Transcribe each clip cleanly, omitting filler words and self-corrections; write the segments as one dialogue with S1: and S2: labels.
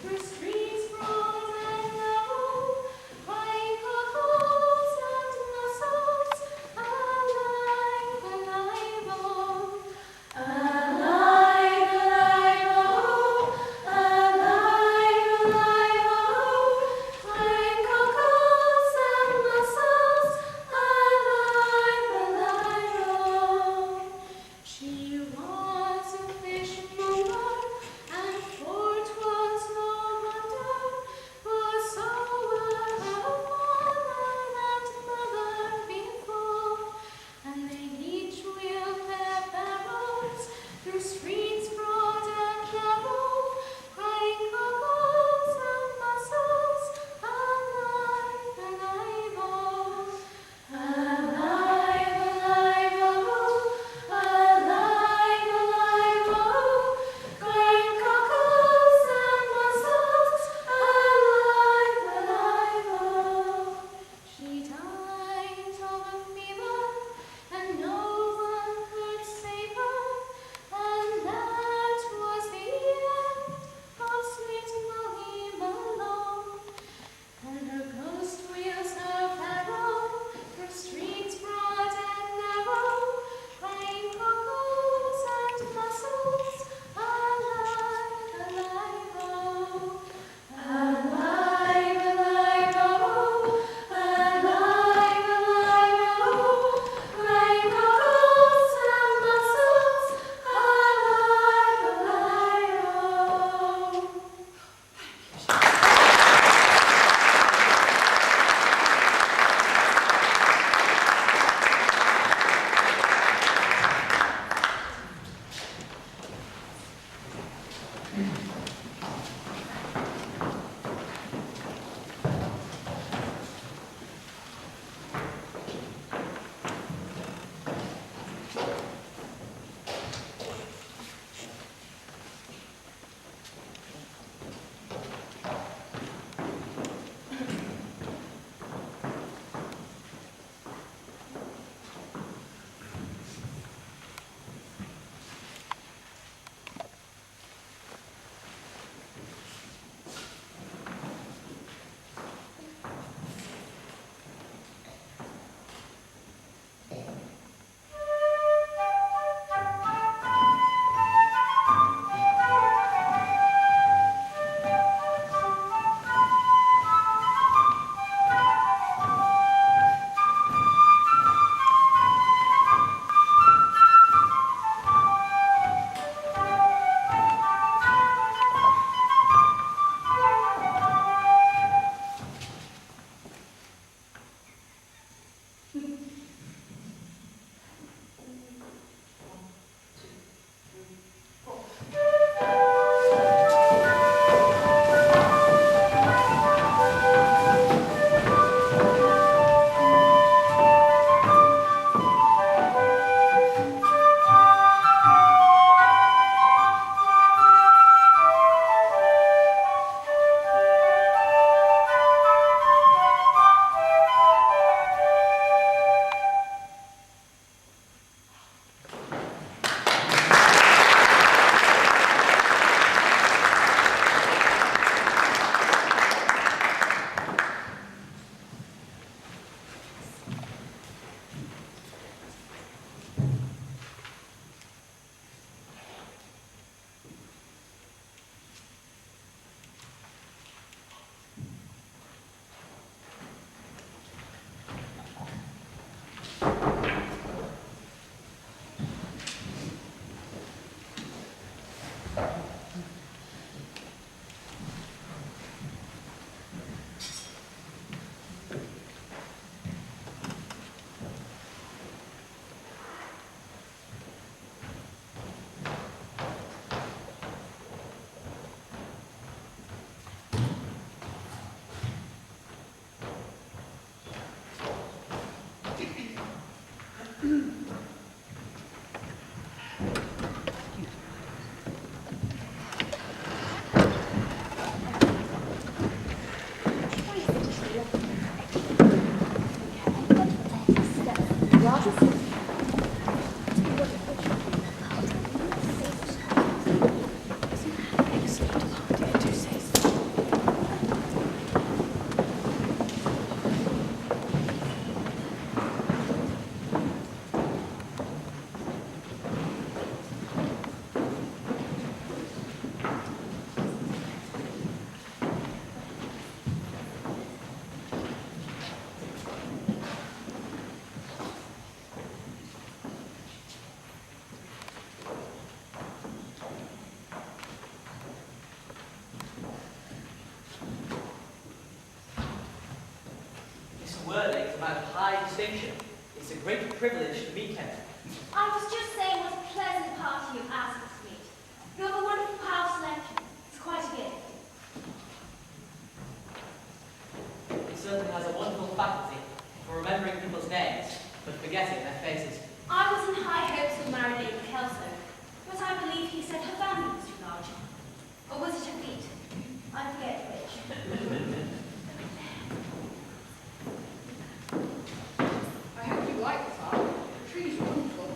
S1: Restraint a man of high distinction. It's a great privilege to meet him.
S2: I was just saying what a pleasant party you've asked us to meet. You have a wonderful power selection. It's quite a gift.
S1: He certainly has a wonderful faculty for remembering people's names, but forgetting their faces.
S2: I was in high hopes of marrying Lady Kelso, but I believe he said her family was too large. Or was it her feet? I forget which.
S3: I hope you like the farm. The trees are wonderful.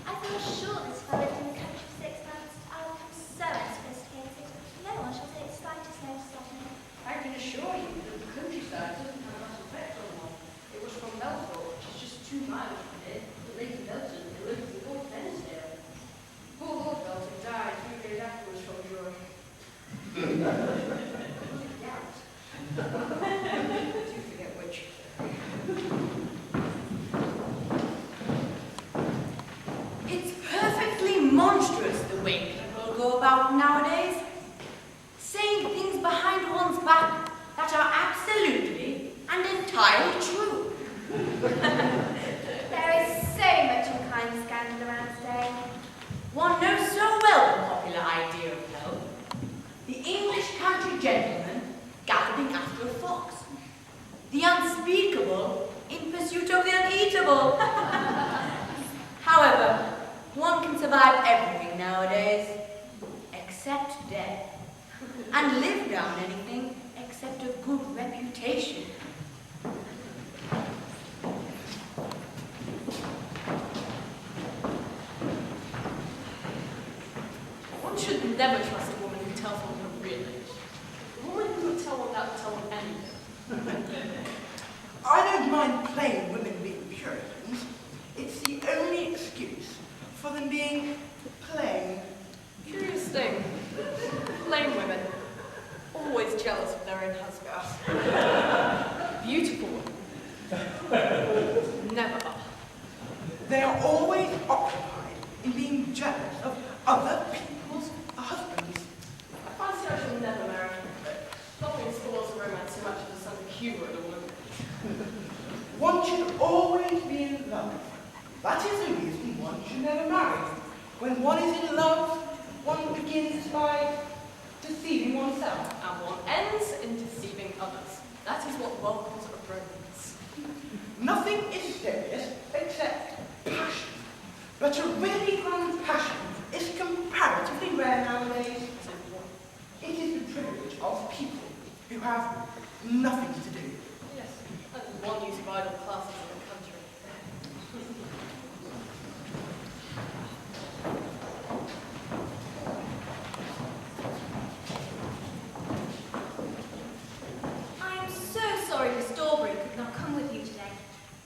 S2: I feel sure this fellow in the country for 6 months, I'll become so unsophisticated. No one shall take the slightest notice of me.
S3: I can assure you that the countryside doesn't have much effect on one. It was from Melthorpe, which is just 2 miles from here, that Lady Melton lived with Lord Venisdale. Poor Lord Melton died 3 days afterwards from joy. Was it gout? I do forget which.
S4: It's perfectly monstrous the way people go about nowadays, saying things behind one's back that are absolutely and entirely true.
S2: There is so much unkind scandal around today.
S4: One knows so well the popular idea of hell. The English country gentleman galloping after a fox. The unspeakable in pursuit of the uneatable. However, one can survive everything nowadays, except death, and live down anything except a good reputation.
S5: One should never trust a woman who tells one her real age. A woman who would tell one that would tell one anything.
S6: I don't mind plain women being Puritans. It's the only excuse for them being plain.
S5: Curious thing. Plain women. Always jealous of their own husbands. Beautiful women. Never are.
S6: They are always occupied in being jealous of other people's husbands.
S5: I fancy I shall never marry. Nothing spoils a romance so much as a sense of humour in a woman.
S6: One should always be in love. That is the reason one should never marry. When one is in love, one begins by deceiving oneself.
S5: And one ends in deceiving others. That is what welcomes a romance.
S6: Nothing is serious except passion. But a really grand passion is comparatively rare nowadays. It is the privilege of people who have nothing to do.
S5: Yes, that's one use of idle classes in the country.
S2: I am so sorry Miss Dorbury could not come with you today.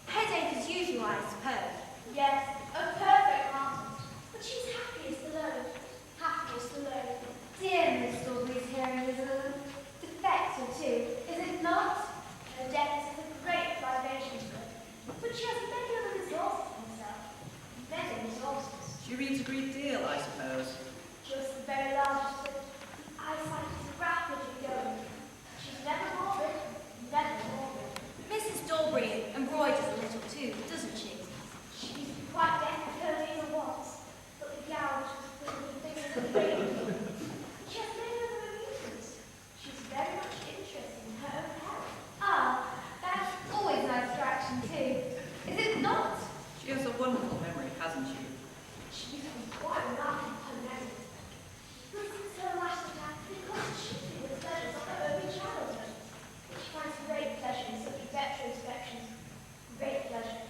S2: Headache as usual, I suppose. Yes, a perfect artist. But she's happiest alone. Happiest alone. Dear Miss Dorbury's hearing is a little defective too, is it not? Her death is a great privation to her. But she has many other resources herself. Many resources.
S7: She reads a great deal, I suppose.
S2: Just the very largest of eyesight is rapidly going. She's never morbid, never morbid. Mrs. Dorbury embroiders a little too, doesn't she? She's quite deaf with her needle once, but the gouge is filled with fingers and rings. She has many other amusements. She's very much interested in her own health. Ah, that's always an distraction too. Is it not?
S7: She has a wonderful memory, hasn't she?
S2: She's quite remarkable her memory. Listens to her last attack because chiefly with pleasures of her early childhood. She finds great pleasure in such retrospections. Great pleasure.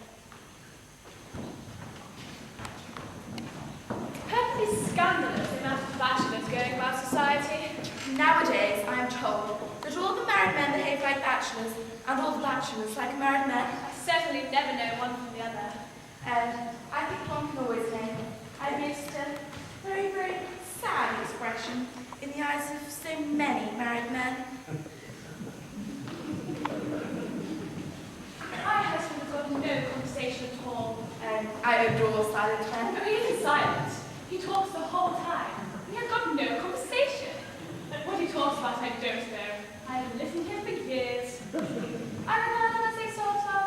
S5: Perfectly scandalous the amount of bachelors going about society.
S4: Nowadays, I am told that all the married men behave like bachelors, and all the bachelors like married men.
S5: I certainly never know one from the other.
S4: And I think one can always name. I've noticed a very, very sad expression in the eyes of so many married men.
S5: My husband has got no conversation at all.
S4: And I adore silent men.
S5: But he isn't silent. He talks the whole time. We have got no conversation. What he talks about, I don't know. I've listened to him for years. I regard him as a sort of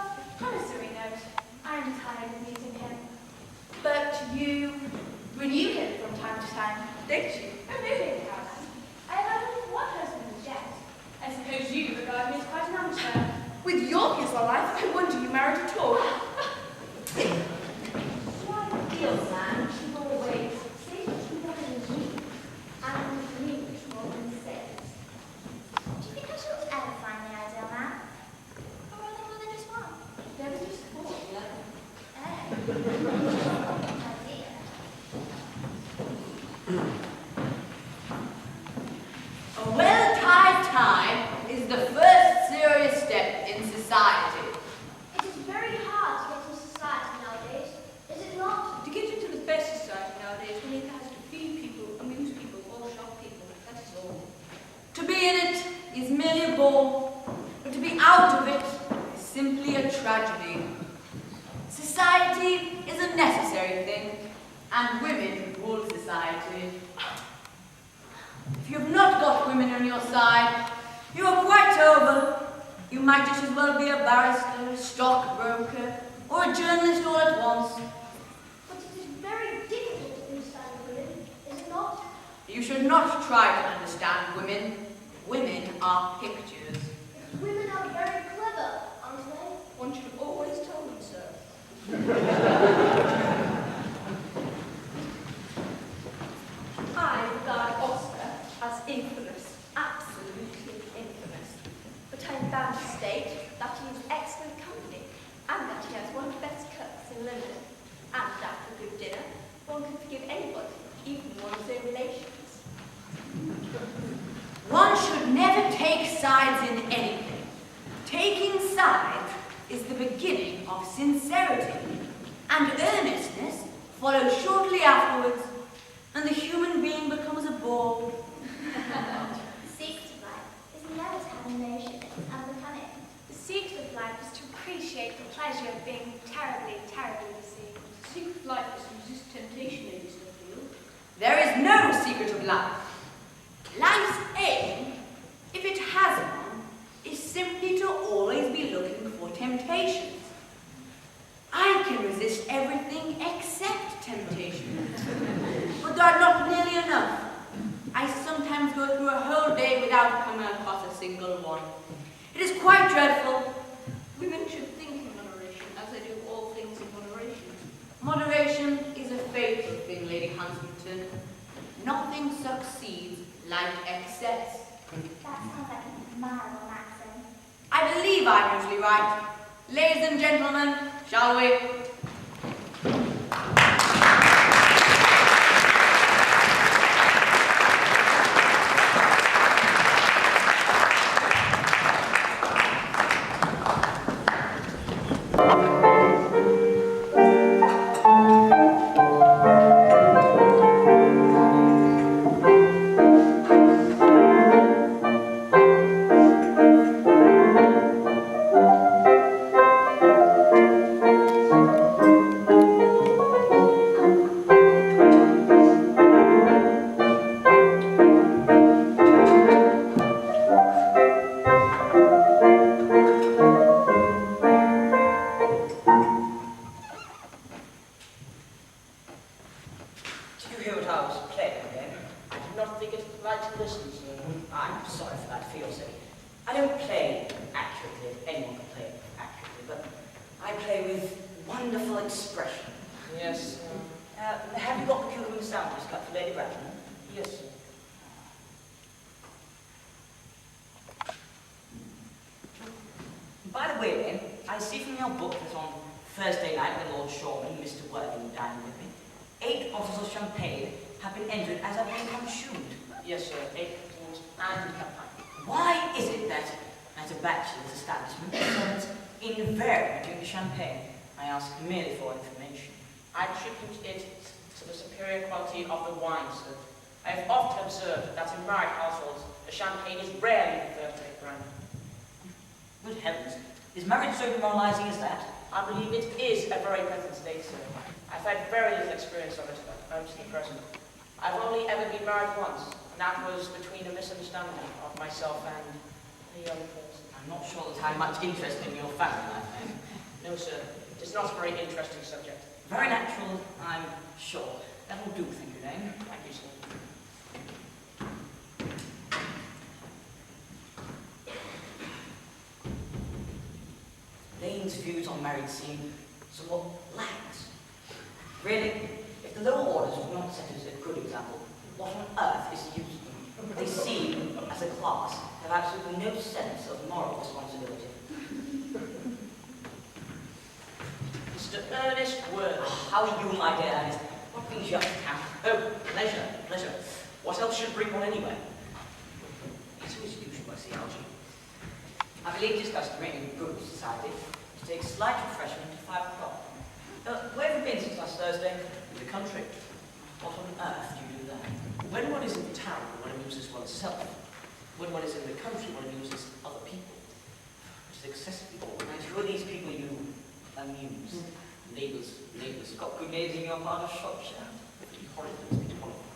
S2: I'm tired of meeting him.
S4: But you renew him from time to time, don't you?
S2: Oh, no, Lady Caroline. I have had only one husband as yet. I suppose you regard me as quite an amateur.
S4: With your peaceful life, I wonder you married at all.
S2: Why feels man should always say what you want in you, and me more than says. Do you think I shall ever find the ideal man? Or are there more than just one?
S3: There was just four, yeah.
S2: Oh, dear.
S4: A well-timed tie is the first serious step in society.
S2: It is very hard to get into society nowadays, is it not?
S3: To get into the best society nowadays, one either has to feed people, amuse people, or shock people. That is all.
S4: To be in it is merely a bore, but to be out of it is simply a tragedy. Society is a necessary thing, and women rule society. If you have not got women on your side, you are quite over. You might just as well be a barrister, a stockbroker, or a journalist all at once.
S2: But it is very difficult to understand women, is it not?
S4: You should not try to understand women. Women are pictures.
S2: Women are very clever, aren't they?
S3: One should always tell them so.
S4: I regard Oscar as infamous, absolutely infamous.
S2: But I'm bound to state that he is excellent company, and that he has one of the best cooks in London. And after a good dinner, one can forgive anybody, even one's own relations.
S4: One should never take sides in anything. Taking sides is the beginning of sincerity, and earnestness follows shortly afterwards, and the human being becomes a bore.
S2: The secret of life is never to have emotion and unbecoming. The secret of life is to appreciate the pleasure of being terribly, terribly deceived.
S3: The secret of life is to resist temptation, ladies and gentlemen.
S4: There is no secret of life. Life's aim, if it has one, is simply to always be looking for temptations. I can resist everything except temptation. But that's not nearly enough. I sometimes go through a whole day without coming across a single one. It is quite dreadful.
S3: Women should think in moderation, as they do all things in moderation.
S4: Moderation is a fatal thing, Lady Huntington. Nothing succeeds like excess.
S2: That sounds like a mild accent.
S4: I believe I'm usually right. Ladies and gentlemen, shall we?
S1: I'm not sure that I'm much interested in your family life, then.
S3: No, sir.
S6: It's not a very interesting subject.
S4: Very natural, I'm sure. That will do, thank you, Dame.
S6: Thank you, sir.
S4: Lane's views on marriage seem somewhat lax. Really, if the lower orders would not set us a good example, what on earth is the use of them? They seem, as a class, to have absolutely no sense of moral responsibility.
S6: Mr. Earnest Word.
S4: How are you, my dear Ernest? What brings you up to town?
S6: Oh, pleasure, pleasure. What else should bring one anyway? It's always usual, I see, Algie.
S4: I believe it is customary in good society to take slight refreshment at 5 o'clock. Where have you been since last Thursday?
S6: In the country.
S4: What on earth do you do there?
S6: When one is in town, one amuses oneself. When one is in the country, one amuses other people. It is excessively boring.
S4: And who are these people you amuse?
S6: Neighbours.
S4: You've got good neighbours in your part of Shropshire.
S6: Pretty horrid things to be qualified.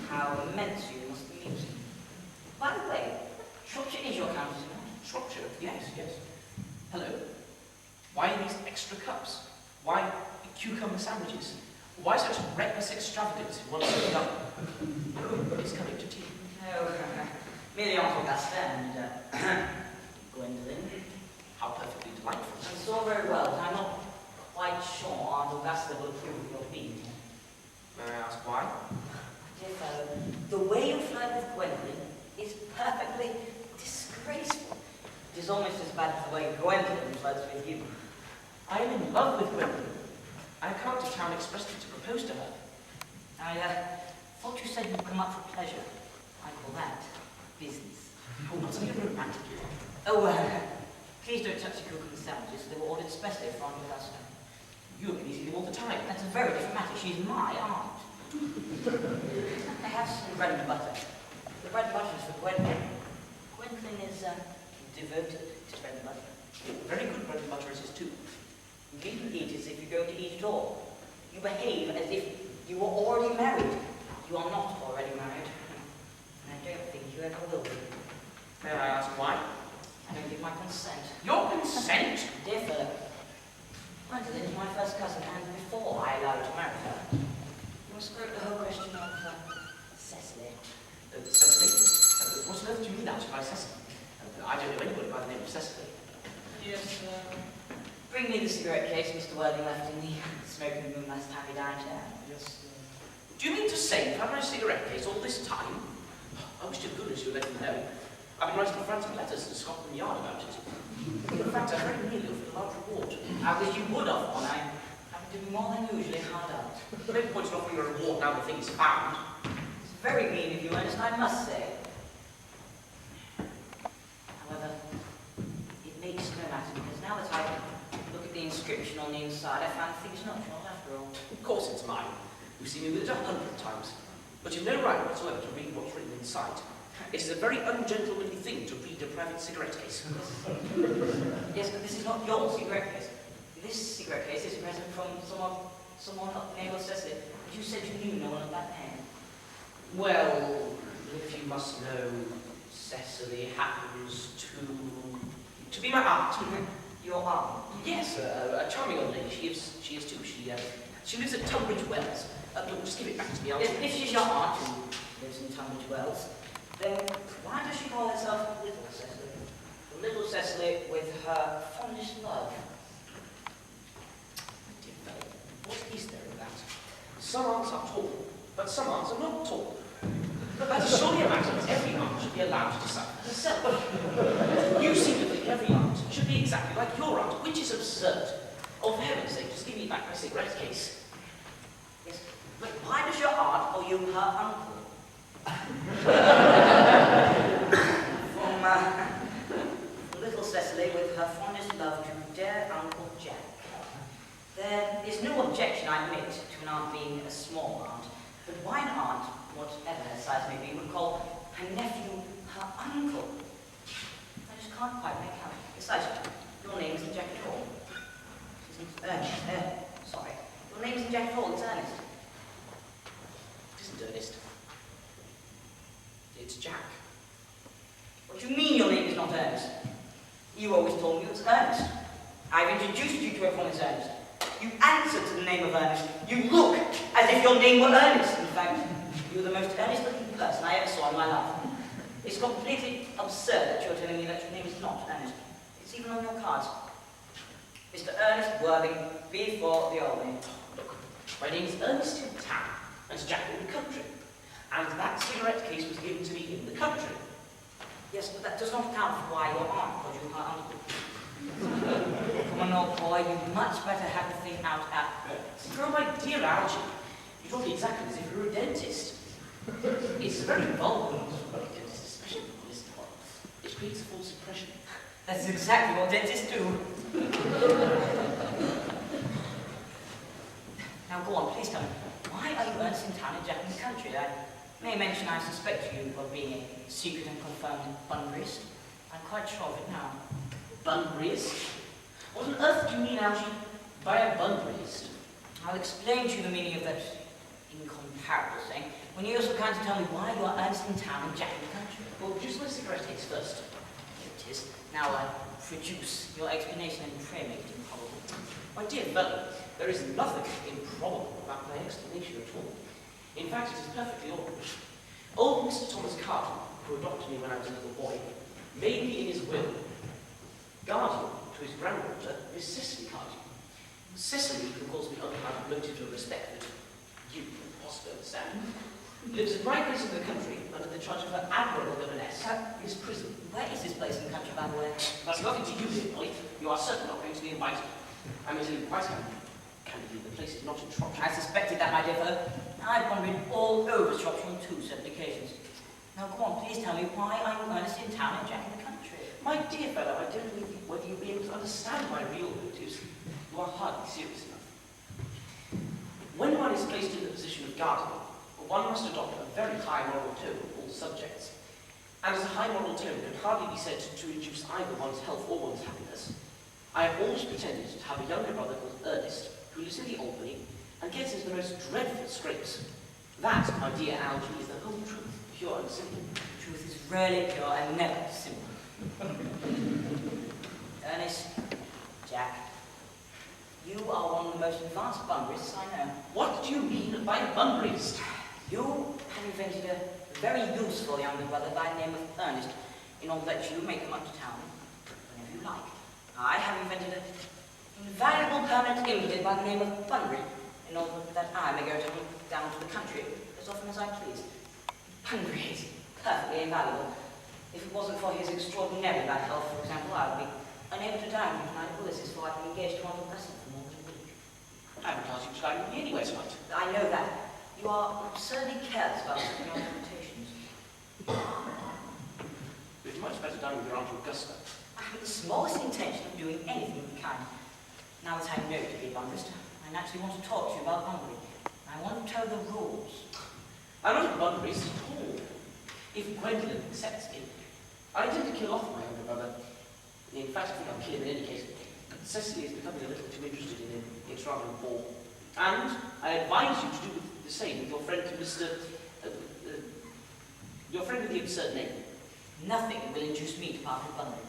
S4: How immense you must be amusing. By the way, Shropshire is your county, isn't it?
S6: Shropshire? Yes, yes. Hello. Why these extra cups? Why cucumber sandwiches? Why such reckless extravagance in one so young? Who is coming to tea?
S4: Oh, merely Uncle Gaston and Gwendolyn.
S6: How perfectly delightful.
S4: It's all very well, but I'm not quite sure Aunt Augusta will approve of your being here.
S6: May I ask why?
S4: Dear fellow, the way you flirt with Gwendolyn is perfectly disgraceful. It is almost as bad as the way Gwendolyn flirts with you.
S6: I am in love with Gwendolyn. I have come to town expressly to propose to her.
S4: I thought you said you'd come up for pleasure. I call that business.
S6: Oh, not something romantic.
S4: Oh, please don't touch the cooking sandwiches. They were ordered specially for Aunt Augusta.
S6: You have been eating them all the time.
S4: That's a very different matter. She's my aunt. I have some bread and butter. The bread and butter is for Gwendolyn. Gwendolyn is devoted to bread and butter.
S6: Very good bread and butter it is too.
S4: You needn't eat as if you're going to eat at all. You behave as if you were already married. You are not already married. And I don't think you ever will be.
S6: May I ask why?
S4: I don't give my consent.
S6: Your consent?
S4: Dear Philip, Gwendolyn is my first cousin, and before I allow you to marry her, you must scope the whole question of Cecily.
S6: Cecily? What on earth do you mean actually by Cecily? I don't know anybody by the name of Cecily.
S5: Yes,
S4: Bring me the cigarette case Mr. Worthing left in the smoking room last time he dined here.
S5: yes,
S6: Do you mean to say you've had my cigarette case all this time? I wish to goodness you would let me know. I've been writing frantic letters to Scotland Yard about it. In fact, I very nearly offered a large reward.
S4: I wish you would have one. I'm having to be more than usually hard out.
S6: No point in offering a reward now the thing is found.
S4: It's very mean of you, Ernest, I must say. However, it makes no matter, because now that I look at the inscription on the inside, I find things not short after all.
S6: Of course it's mine. You've seen me with it 100 times. But you've no right whatsoever to read what's written inside. It is a very ungentlemanly thing to read a private cigarette case.
S4: Yes, but this is not your cigarette case. This cigarette case is a present from someone not named Cecily. But you said you knew no one of that name.
S6: Well, if you must know, Cecily happens to be my aunt.
S4: Your aunt.
S6: Yes, a charming old lady. She is too. She lives at Tunbridge Wells. Look, just give it back to me.
S4: If she's your aunt who lives in Tunbridge Wells, then why does she call herself Little Cecily? Little Cecily with her fondest love.
S6: Dear fellow, what is there in that? Some aunts are tall, but some aunts are not tall. But that is surely a matter that every aunt should be allowed to decide for herself. You seem to think every aunt should be exactly like your aunt, which is absurd. Oh, for heaven's sake, just give me back my cigarette case.
S4: Yes, but why does your aunt call you her uncle? From Little Cecily with her fondest love to dear Uncle Jack. There is no objection, I admit, to an aunt being a small aunt, but why an aunt, whatever her size may be, would call her nephew her uncle? I just can't quite make out. Besides, your name isn't Jack at all. Sorry. Your name isn't Jack at all, it's Ernest.
S6: It isn't Ernest. It's Jack.
S4: What do you mean your name is not Ernest? You always told me it was Ernest.
S8: I've introduced you to everyone as Ernest. You answer to the name of Ernest. You look as if your name were Earnest. In fact, you're the most earnest-looking person I ever saw in my life. It's completely absurd that you're telling me that your name is not Ernest. It's even on your cards. Mr. Ernest Worthing, before the old name.
S9: Look, my name is Earnest in town, and Jack in the country. And that cigarette case was given to me in the country.
S8: Yes, but that does not account for why your aunt called you her uncle. Come on, old boy, you'd much better have the thing out at once.
S9: Oh, my dear Algie, you talk exactly as if you were a dentist. It's very vulgar for a dentist, especially in this part. It creates a false impression.
S8: That's exactly what dentists do. Now go on, please tell me, why are you Ernest in town and Jack in the country? I may mention I suspect you of being a secret and confirmed bunburyist. I'm quite sure of it now.
S9: Bunburyist? What on earth do you mean, Algie, by a bunburyist?
S8: I'll explain to you the meaning of that incomparable saying when you also kind to tell me why you are Ernest in town and Jack in the country.
S9: Well, produce my cigarette case first.
S8: Here it is. Now, produce your explanation and pray make it improbable.
S9: My dear fellow, there is nothing improbable about my explanation at all. In fact, it is perfectly ordinary. Old Mr. Thomas Carton, who adopted me when I was a little boy, made me in his will guardian to his granddaughter, Miss Cicely Carton. Cicely, who calls me uncle out of motive of respect that you can possibly understand, lives at my place in the country under the charge of her admirable governess, Miss Prison.
S8: Where is this place in the country, by the way?
S9: That's nothing to you, dear Polly. You are certainly not going to be invited. I may tell you quite candidly, the place is not in Shropshire.
S8: I suspected that, my dear fellow. I've wandered all over Shropshire on 2 separate occasions. Now go on, please tell me, why are you Ernest in town and Jack in the country?
S9: My dear fellow, I don't know whether you'll be able to understand my real motives. You are hardly serious enough. When one is placed in the position of guardian, one must adopt a very high moral tone of all subjects. And as a high moral tone can hardly be said to reduce either one's health or one's happiness, I have always pretended to have a younger brother called Earnest, who lives in the Albany, and gets into the most dreadful scrapes. That, my dear Algie, is the whole truth, pure and simple.
S8: The truth is rarely pure and never simple. Ernest, Jack, you are one of the most advanced bunburyist I know.
S9: What do you mean by a bunburyist?
S8: You have invented a very useful younger brother by the name of Earnest, in order that you may come up to town whenever you like. I have invented an invaluable permanent invalid by the name of Bunbury, in order that I may go down to the country as often as I please. Bunbury is perfectly invaluable. If it wasn't for his extraordinarily bad health, for example, I would be unable to dine with my Ulysses, for I've been engaged to one lesson for more than a week.
S9: I haven't asked you to dine with me anywhere tonight.
S8: I know that. You are absurdly careless about your invitations.
S9: But you much better dine with your Aunt Augusta.
S8: I haven't the smallest intention of doing anything of the kind. Now that I know to be a bunburyist, I naturally want to talk to you about Bunbury. I want to know the rules.
S9: I'm not a bunburyist at all. If Gwendolyn accepts me, I intend to kill off my younger brother. In fact, I think I'll kill him in any case. Cecily is becoming a little too interested in him. It's rather a bore. And I advise you to do the same with your friend, Mr. Your friend with the absurd name.
S8: Nothing will induce me to part with Bunbury.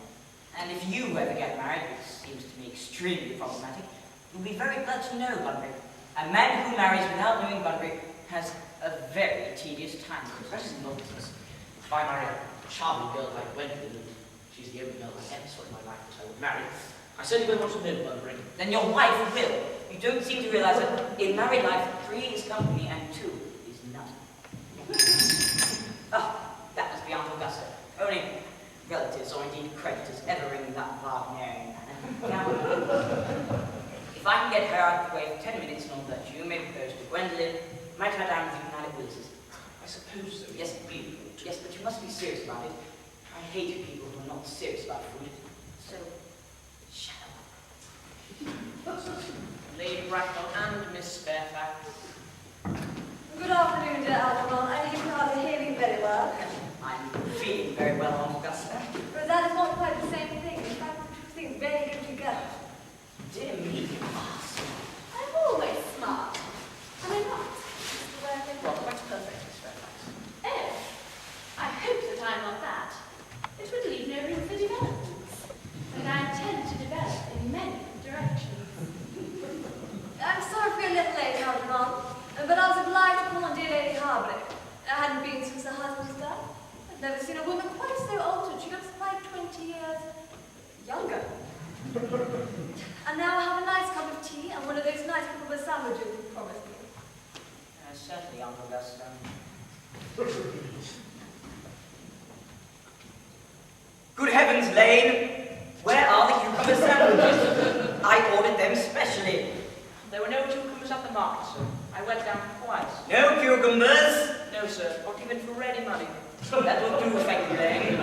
S8: And if you ever get married, which seems to me extremely problematic, you'll be very glad to know Bunbury. A man who marries without knowing Bunbury has a very tedious time.
S9: That is nonsense. If I marry a charming girl like Gwendolyn, and she's the only girl I ever saw in my life that I would marry, I certainly won't want to know Bunbury.
S8: Then your wife will. You don't seem to realize that in married life, 3 is company and 2 is nothing. Oh, that must be Aunt Augusta. Only relatives, or indeed creditors, ever ring that Wagnerian manner. Now, if I can get her out of the way for 10 minutes in order that you may propose to Gwendolyn, might I dine with you tonight at Willis's?
S9: I suppose so.
S8: Yes,
S9: really.
S8: yes, but you must be serious about it. I hate people who are not serious about food. So, shut up.
S5: Lady Bracknell and Miss Fairfax.
S10: Good afternoon, dear Algernon. I think you can hardly hear me very well.
S8: I'm feeling very well, Aunt Augusta.
S10: But that is not quite the same thing. In fact, the two things very go together.
S8: Dear me, you ask.
S10: I'm always smart. Am I not? That's the way I think.
S9: Well, quite perfect, Miss Fairfax.
S10: Oh, I hope that I'm not that. It would leave no room for developments. And I intend to develop in many I've never seen a woman quite so altered. She looks like 20 years younger. And now I have a nice cup of tea and one of those nice cup of sandwiches you promised me.
S8: Certainly, Uncle Augusta. Good heavens, Lane! Where are the cucumber sandwiches? I ordered them specially.
S5: There were no cucumbers at the market, sir. I went down twice.
S8: No cucumbers?
S5: No, sir, not even for ready money.
S8: That will do, thank you, Lane.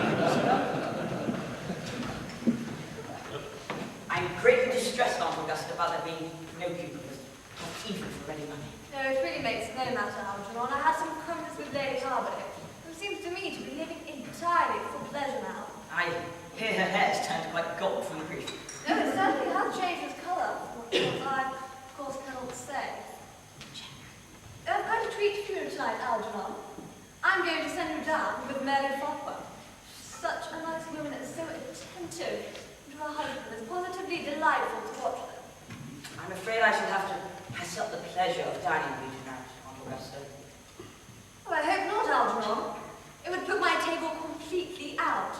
S8: I'm greatly distressed, Aunt Augusta, about there being no cucumbers, not even for ready money.
S10: No, it really makes no matter, Algernon. I had some crumpets with Lady Harborough, who seems to me to be living entirely for pleasure now.
S8: I hear her hair's turned quite gold from grief.
S10: No, it certainly has changed its colour, what I, of course, cannot say. I've got a treat for you tonight, Algernon. I'm going to send you down with Mary Farquhar. Such a nice woman and so attentive to her husband. It's positively delightful to watch them.
S8: I'm afraid I shall have to pass up the pleasure of dining with you tonight, Aunt Augusta.
S10: Oh, I hope not, Algernon. It would put my table completely out.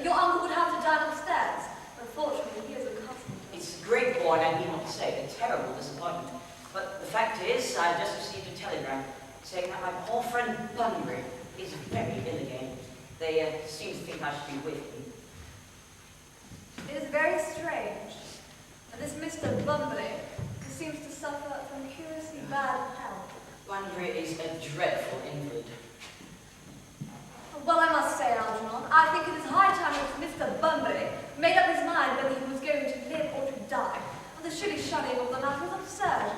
S10: Your uncle would have to dine upstairs. Unfortunately, he is accustomed.
S8: It's a great bore, and I need not say, a terrible disappointment. But the fact is, I just received a telegram saying that my poor friend Bunbury is very ill again. They seem to think I should be with him.
S10: It is very strange. And this Mr. Bunbury, who seems to suffer from curiously bad health.
S8: Bunbury is a dreadful invalid.
S10: Well, I must say, Algernon, I think it is high time that Mr. Bunbury made up his mind whether he was going to live or to die. And the shilly shunning of the matter is absurd.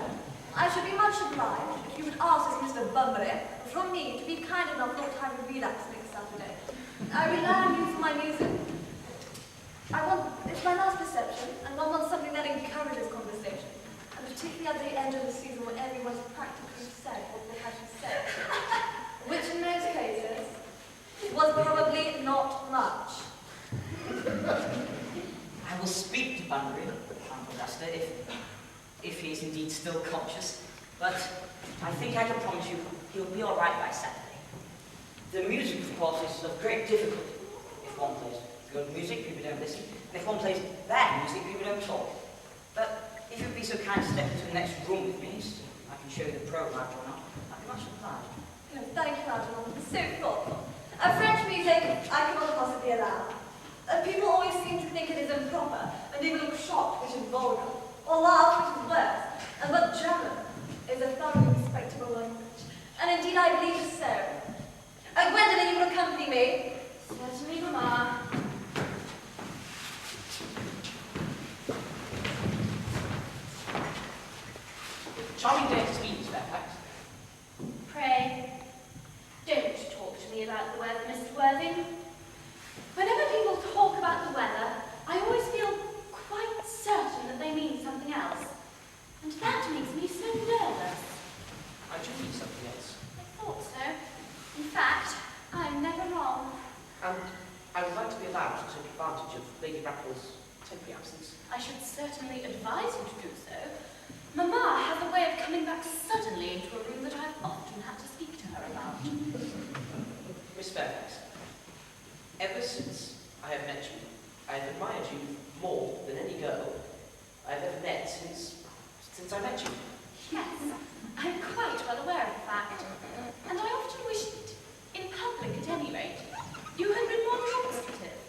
S10: I should be much obliged if you would ask this Mr. Bunbury from me to be kind enough not to have a relapse next Saturday. I rely on you for my music. It's my last reception, and one wants something that encourages conversation, and particularly at the end of the season when everyone's practically said what they had to say. Which in most cases was probably not much.
S8: I will speak to Bunbury, Aunt Augusta, if he is indeed still conscious, but I think I can promise you he'll be all right by Saturday. The music, of course, is of great difficulty. If one plays good music, people don't listen, and if one plays bad music, people don't talk. But if you'd be so kind to step into the next room with me, so I can show you the program or not, I'd be much obliged.
S10: No, thank you, Algernon. So thoughtful. French music, I cannot possibly allow. People always seem to think it is improper, and even look shocked, which is vulgar, or laugh, which is worse. And but German is a thoroughly respectable language, and indeed I believe it so. Gwendolen, you will accompany me?
S2: Certainly, Mamma.
S9: Charming day to speak, Miss Fairfax.
S2: Pray, don't talk to me about the weather, Mr. Worthing. Whenever people talk about the weather, I always feel quite certain that they mean something else. And that makes me so nervous.
S9: I do need something else.
S2: I thought so. In fact, I'm never wrong.
S9: And I would like to be allowed to take advantage of Lady Bracknell's temporary absence.
S2: I should certainly advise you to do so. Mamma has a way of coming back suddenly into a room that I've often had to speak to her about.
S9: Miss Fairfax, ever since I have met you, I have admired you more than any girl I have ever met since I met you.
S2: Yes, I'm quite well aware of the fact. And I often wished, in public at any rate, you had been more demonstrative.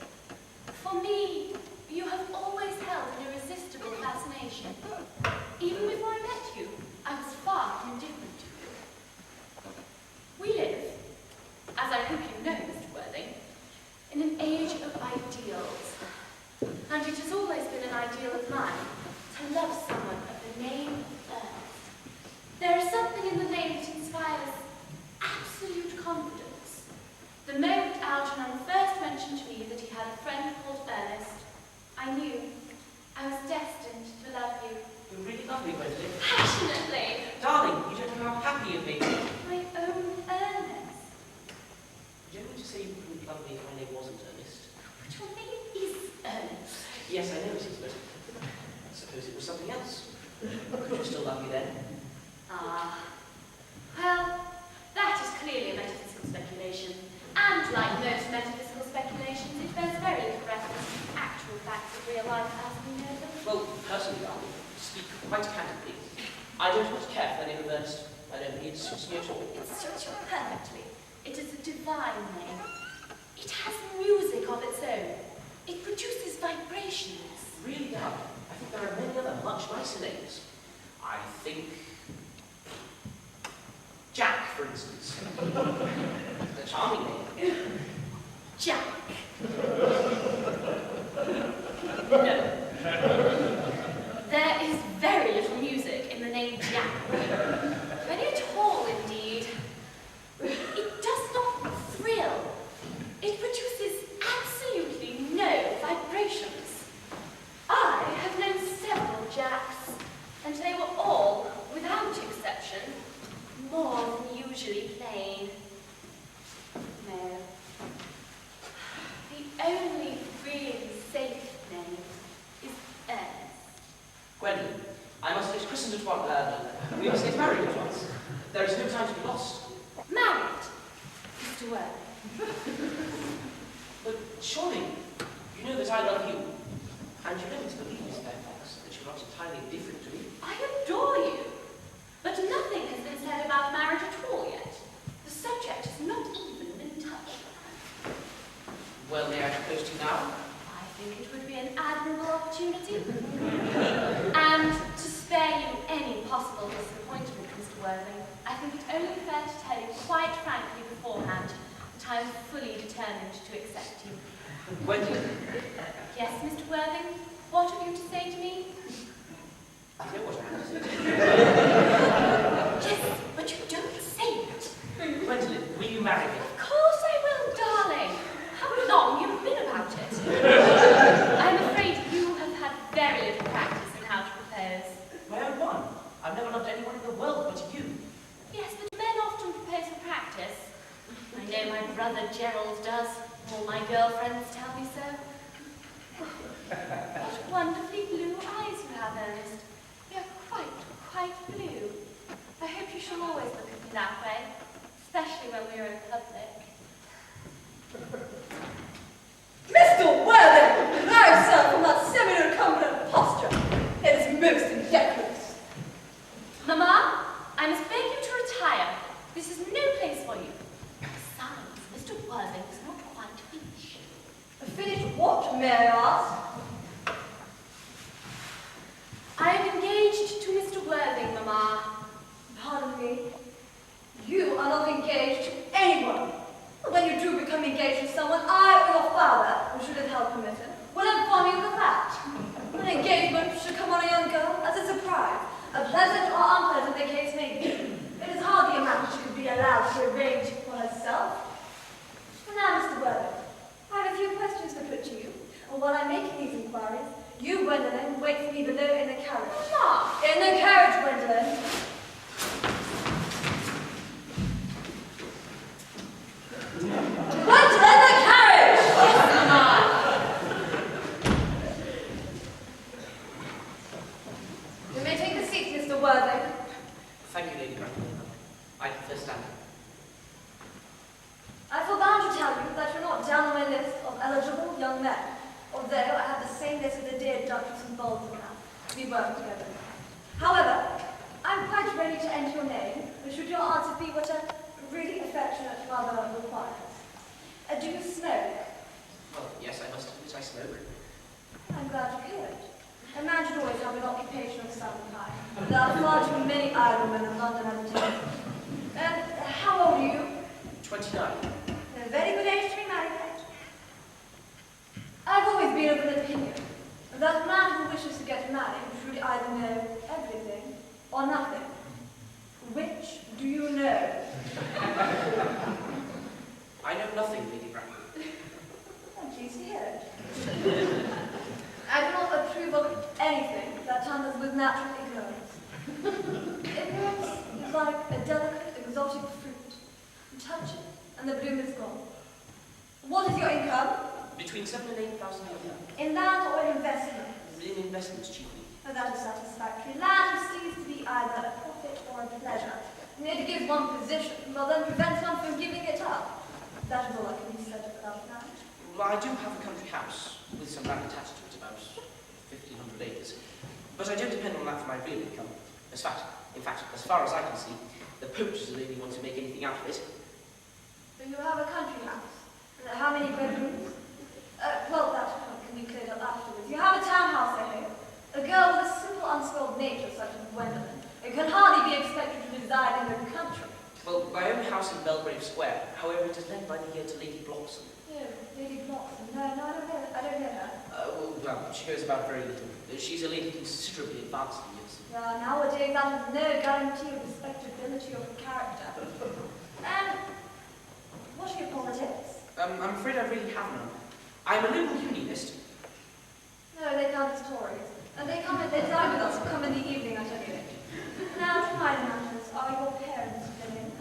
S2: For me, you have always held an irresistible fascination. Even before I met you, I was far from indifferent to you. We live, as I hope you know, Mr. Worthing, in an age of ideals. And it has always been an ideal of mine to love someone of the name of Earnest. There is something in the name that inspires absolute confidence. The moment Algernon first mentioned to me that he had a friend called Earnest, I knew I was destined to love you.
S9: You really love me, Gwendolen.
S2: Passionately.
S9: Darling, you don't know how happy you've made me.
S2: My own Earnest.
S9: You don't mean to say you wouldn't love me if my name wasn't Earnest?
S2: But your name is Earnest.
S9: Yes, I know it is, but I suppose it was something else. Could you still love me then?
S2: Ah. Well, that is clearly a metaphysical speculation.
S11: And like most metaphysical speculations, it bears very correct actual facts of real life as we know them.
S9: Well, personally, I will speak quite candidly. I don't much care for the name of Earnest. I don't think it suits me at all.
S11: It suits you perfectly. It is a divine name. It has music of its own. It produces vibrations.
S9: Really, Dad? I think there are many other much nicer names. I think Jack, for instance. A charming name.
S11: Jack. No. There is very little music in the name Jack. Very tall indeed. It does not thrill. It produces absolutely no vibrations. I have known several Jacks, and they were all, without exception, more than usually plain. No. The only really safe name is Earnest.
S9: Gwendolyn, I must get christened at once. We must get married at once. There is no time to be lost.
S11: Married, Mr. Worthing.
S9: But surely, you know that I love you. And you don't believe, Miss Fairfax, that you're not entirely different to me.
S11: I adore you. But nothing has been said about marriage at all yet. The subject has not even been touched upon.
S9: Well, may I propose to you now?
S11: I think it would be an admirable opportunity. And to spare you any possible disappointment, Mr. Worthing, I think it only fair to tell you quite frankly beforehand that I am fully determined to accept you.
S9: Gwendolyn.
S11: Yes, Mr. Worthing, what have you to say to me?
S9: I know what I have to say to you.
S11: Yes, but you don't say it.
S9: Gwendolyn, will you marry me?
S11: Of course I will, darling. How long you've been about it. I'm afraid you have had very little practice in how to propose.
S9: My own one. I've never loved anyone in the world but you.
S11: Yes, but men often propose for practice. I know my brother Gerald does. All my girlfriends tell me so. What wonderfully blue eyes you have, Ernest. They're quite blue. I hope you shall always look at me that way, especially when we're in public.
S10: Mr. Worthing! Rise, sir, from that semi-recumbent posture. It is most indecorous.
S11: Mamma, I must beg you to retire. This is no place for you. Besides, Mr. Worthing is not quite finished.
S10: Finished what, may I ask?
S11: I am engaged to Mr. Worthing, Mamma.
S10: Pardon me. You are not engaged to anyone. When you do become engaged to someone, I or your father, who should have held permission, will inform you of the fact. An engagement should come on a young girl as a surprise, a pleasant or unpleasant the case may be. It is hardly a matter she could be allowed to arrange for herself. Now, Mr. Worthing, I have a few questions to put to you, and while I'm making these inquiries, you, Gwendolyn, wait for me below in the carriage.
S11: Mamma!
S10: In the carriage, Gwendolyn. Gwendolyn, the carriage!
S11: Yes, Mamma!
S10: You may take a seat, Mr. Worthing.
S9: Thank you, Lady Brandon. I prefer standing.
S10: I feel bound to tell you that you're not down on my list of eligible young men, although I have the same list as the dear Duchess and Baldwin now. We work together. However, I'm quite ready to enter your name, but should your answer be what a really affectionate mother requires. Do you smoke?
S9: Well, yes, I must admit I smoke.
S10: I'm glad you hear it. A man should always have an occupation of some kind. There are far too many idle men in London as it is. And how old are you?
S9: 29.
S10: A very good age to be married at. I've always been of an opinion that a man who wishes to get married should either know everything or nothing. Which do you know?
S9: I know nothing, Lady Brandon.
S10: I'm pleased to hear it. I do not approve of anything that tampers with natural ignorance. Ignorance is like a delicate, exotic fruit. You touch it, and the bloom is gone. What is your income?
S9: Between 7,000 and 8,000 a year.
S10: In land or in investment?
S9: In investments, chiefly.
S10: Oh, that is satisfactory. Land seems to be either a profit or a pleasure. And it gives one position, but then prevents one from giving it up. That is all that can be said about that.
S9: Well, I do have a country house with some land attached to it, about 1,500 acres. But I don't depend on that for my real income. In fact, as far as I can see, the poachers are the only ones who make anything out of it.
S10: So you have a country house. How many bedrooms? Well, that point can be cleared up afterwards. You have a townhouse, I hope. A girl with a simple, unspoiled nature such as Gwendolyn can hardly be expected to reside in the country.
S9: Well, my own house in Belgrave Square, however, it is lent by the year to Lady Bloxham.
S10: Oh, Lady Bloxham. No, I don't know her.
S9: Well, she goes about very little. She's a lady considerably advanced in years.
S10: Nowadays, that is no guarantee of respectability or character. What are your politics?
S9: I'm afraid I really have none. I'm a liberal unionist.
S10: No, they come as Tories. And they dine with us, come in the evening, I tell you. Now, to minor matters, are your parents living?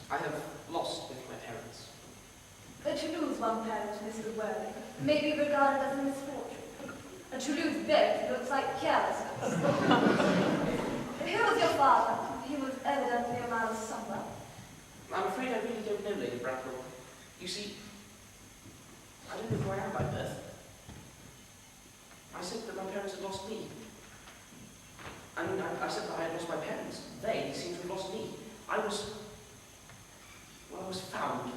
S9: I have lost both my parents.
S10: To lose one parent, Mrs. Worthing, may be regarded as a misfortune. And to lose both looks like carelessness. Who was your father? He was evidently a man of somewhere.
S9: I'm afraid I really don't know, Lady Bracknell. You see, I don't know who I am by birth. I said that my parents had lost me. I mean, I said that I had lost my parents. They seem to have lost me. I was found.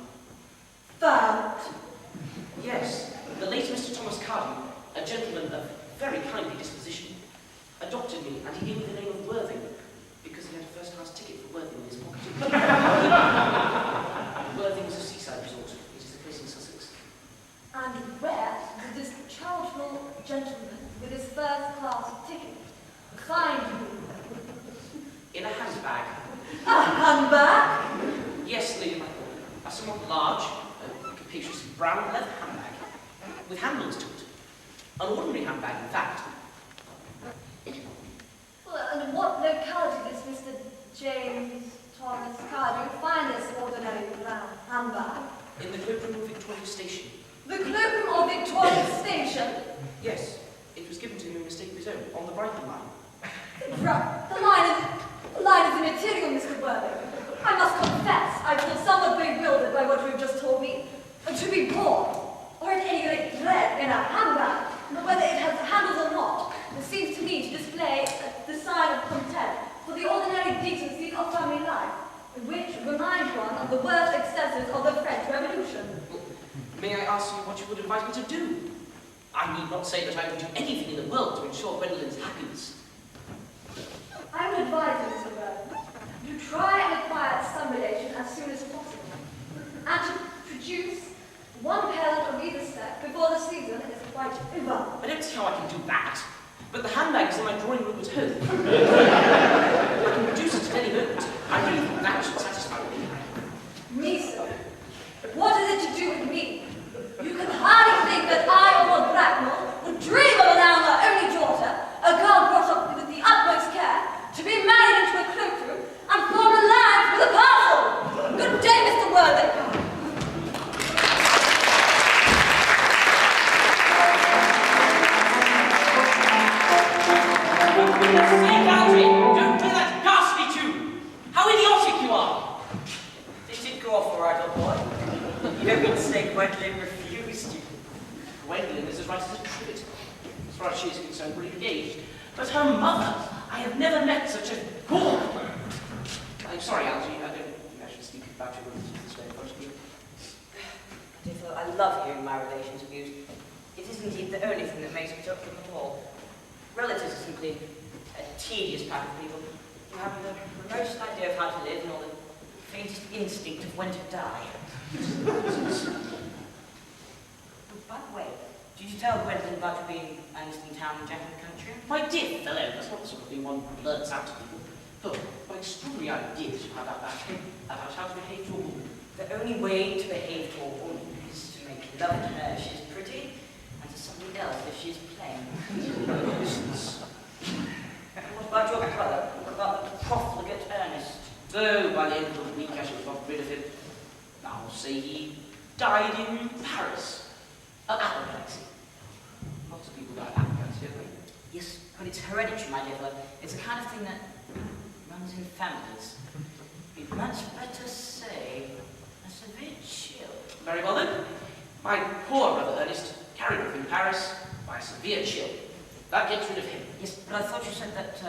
S10: Found?
S9: Yes. The late Mr. Thomas Cardew, a gentleman of very kindly disposition, adopted me, and he gave me the name of Worthing, because he had a first-class ticket for Worthing in his pocket. Worthing is a seaside resort. It is a place in Sussex.
S10: And where did this charitable gentleman with his first-class ticket find you?
S9: In a handbag.
S10: A handbag?
S9: Yes, Lady Bracknell. A somewhat large, capacious brown leather handbag, with handles to it. An ordinary handbag, in fact.
S10: Well, and in what locality does Mr. James Thomas Cardew find this ordinary brown handbag?
S9: In the cloakroom of Victoria Station.
S10: The cloakroom of Victoria Station?
S9: Yes, it was given to him in mistake of his own, on the Brighton line.
S10: The line is immaterial, Mr. Worthing. I must confess, I feel somewhat bewildered by what you have just told me. To be born, or at any rate bred in a handbag, whether it has handles or not, it seems to me to display the sign of contempt for the ordinary decencies of family life, which remind one of the worst excesses of the French Revolution.
S9: May I ask you what you would advise me to do? I need not say that I would do anything in the world to ensure Gwendolyn's happiness.
S10: I would advise you, Mr. Worthing, to try and acquire some relation as soon as possible, and to produce one parent of either sex before the season is quite over.
S9: I don't see how I can do that. But the handbag is in my drawing room at home. I can produce it at any moment. I really think that should satisfy me.
S10: Me, sir? What is it to do with me? You can hardly think that I or Lord Bracknell would dream of allowing our only daughter, a girl brought up with the utmost care, to be married into a cloakroom and form an alliance with a parcel. Good day, Mr. Worthing.
S9: Say, Aldrin, don't play that ghastly tune! How idiotic you are!
S8: This did go off all right, old boy. You don't mean to say Gwendolyn refused you?
S9: Gwendolyn is as right as a trivet. As far as she is concerned, we're engaged. But her mother, I have never met such a gawk. I'm sorry, Algie, I don't think I should speak about your relatives this way in front of you.
S8: Dear fellow, I love hearing my relations abused. It is indeed the only thing that makes me talk to them at all. Relatives are simply a tedious pack of people who have the remotest idea of how to live nor the faintest instinct of when to die. By the way, did you tell Gwendolyn about you being Earnest in town and Jack in the country?
S9: My dear fellow, that's not the sort of thing one blurts out to people. But by extraordinary ideas you have about how to behave to a woman.
S8: The only way to behave to a woman is to make love to her if she's pretty, and to somebody else if she's plain. What about your brother? What about the profligate Earnest?
S9: Oh, by the end of the week I shall have got rid of him. I'll say he died in Paris. Apoplexy. Lots of people die of apoplexy, don't they?
S8: Yes, but it's hereditary, my dear fellow. It's the kind of thing that runs in families. You'd much better say that severe chill.
S9: Very well then. My poor brother Ernest carried off in Paris by a severe chill. That gets rid of him.
S8: Yes, but I thought you said that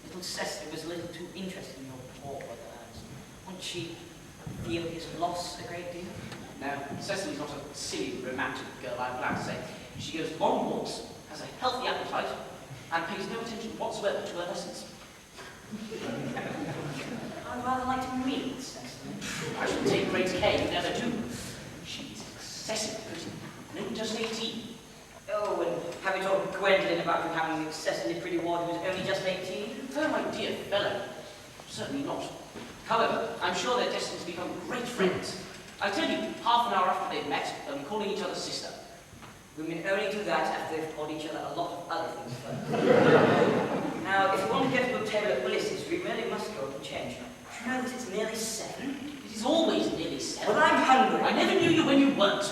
S8: little Cecily was a little too interested in your poor brother Ernest. Wouldn't she feel his loss a great deal?
S9: No, Cecily's not a silly, romantic girl, I'm glad to say. She goes long walks, has a healthy appetite, and pays no attention whatsoever to her lessons.
S8: I'd rather like to meet Cecily.
S9: I should take great care you never do. She's excessively pretty, and only just 18.
S8: Oh, and have you told Gwendolyn about you having an excessively pretty ward who's only just 18?
S9: Oh, my dear fellow, certainly not. However, I'm sure they're destined to become great friends. I tell you, half an hour after they've met, they'll be calling each other sister.
S8: Women only do that after they've called each other a lot of other things first. Now, if you want to get a good table at Willis's, we really must go up and change. Do you know that it's nearly 7?
S9: It is always nearly 7.
S8: Well, I'm hungry.
S9: I never knew you when you weren't.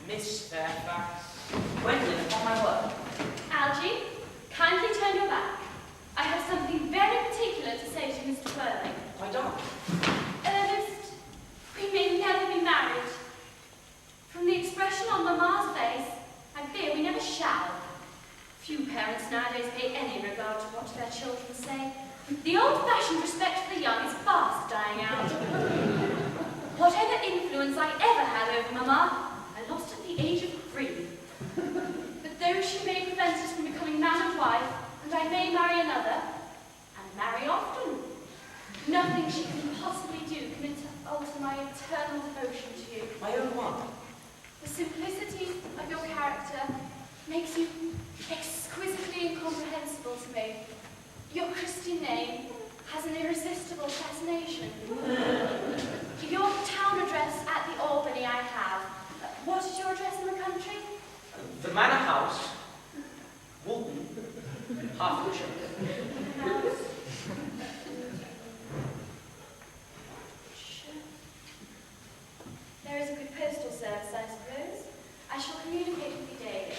S8: Miss Fairfax. Gwendolyn, upon my word.
S11: Algy, kindly turn your back. I have something very particular to say to Mr. Worthing.
S9: My darling.
S11: Ernest, we may never be married. From the expression on Mamma's face, I fear we never shall. Few parents nowadays pay any regard to what their children say. The old-fashioned respect for the young is fast dying out. Whatever influence I ever had over Mamma, I lost at the age of 3. But though she may prevent us from becoming man and wife, and I may marry another, and marry often, nothing she can possibly do can alter my eternal devotion to you.
S8: My own one.
S11: The simplicity of your character makes you exquisitely incomprehensible to me. Your Christian name has an irresistible fascination. Your town address at the Albany I have. What is your address in the country?
S9: The Manor House, Woolton, Hertfordshire.
S11: There is a good postal service, I suppose. I shall communicate with you daily.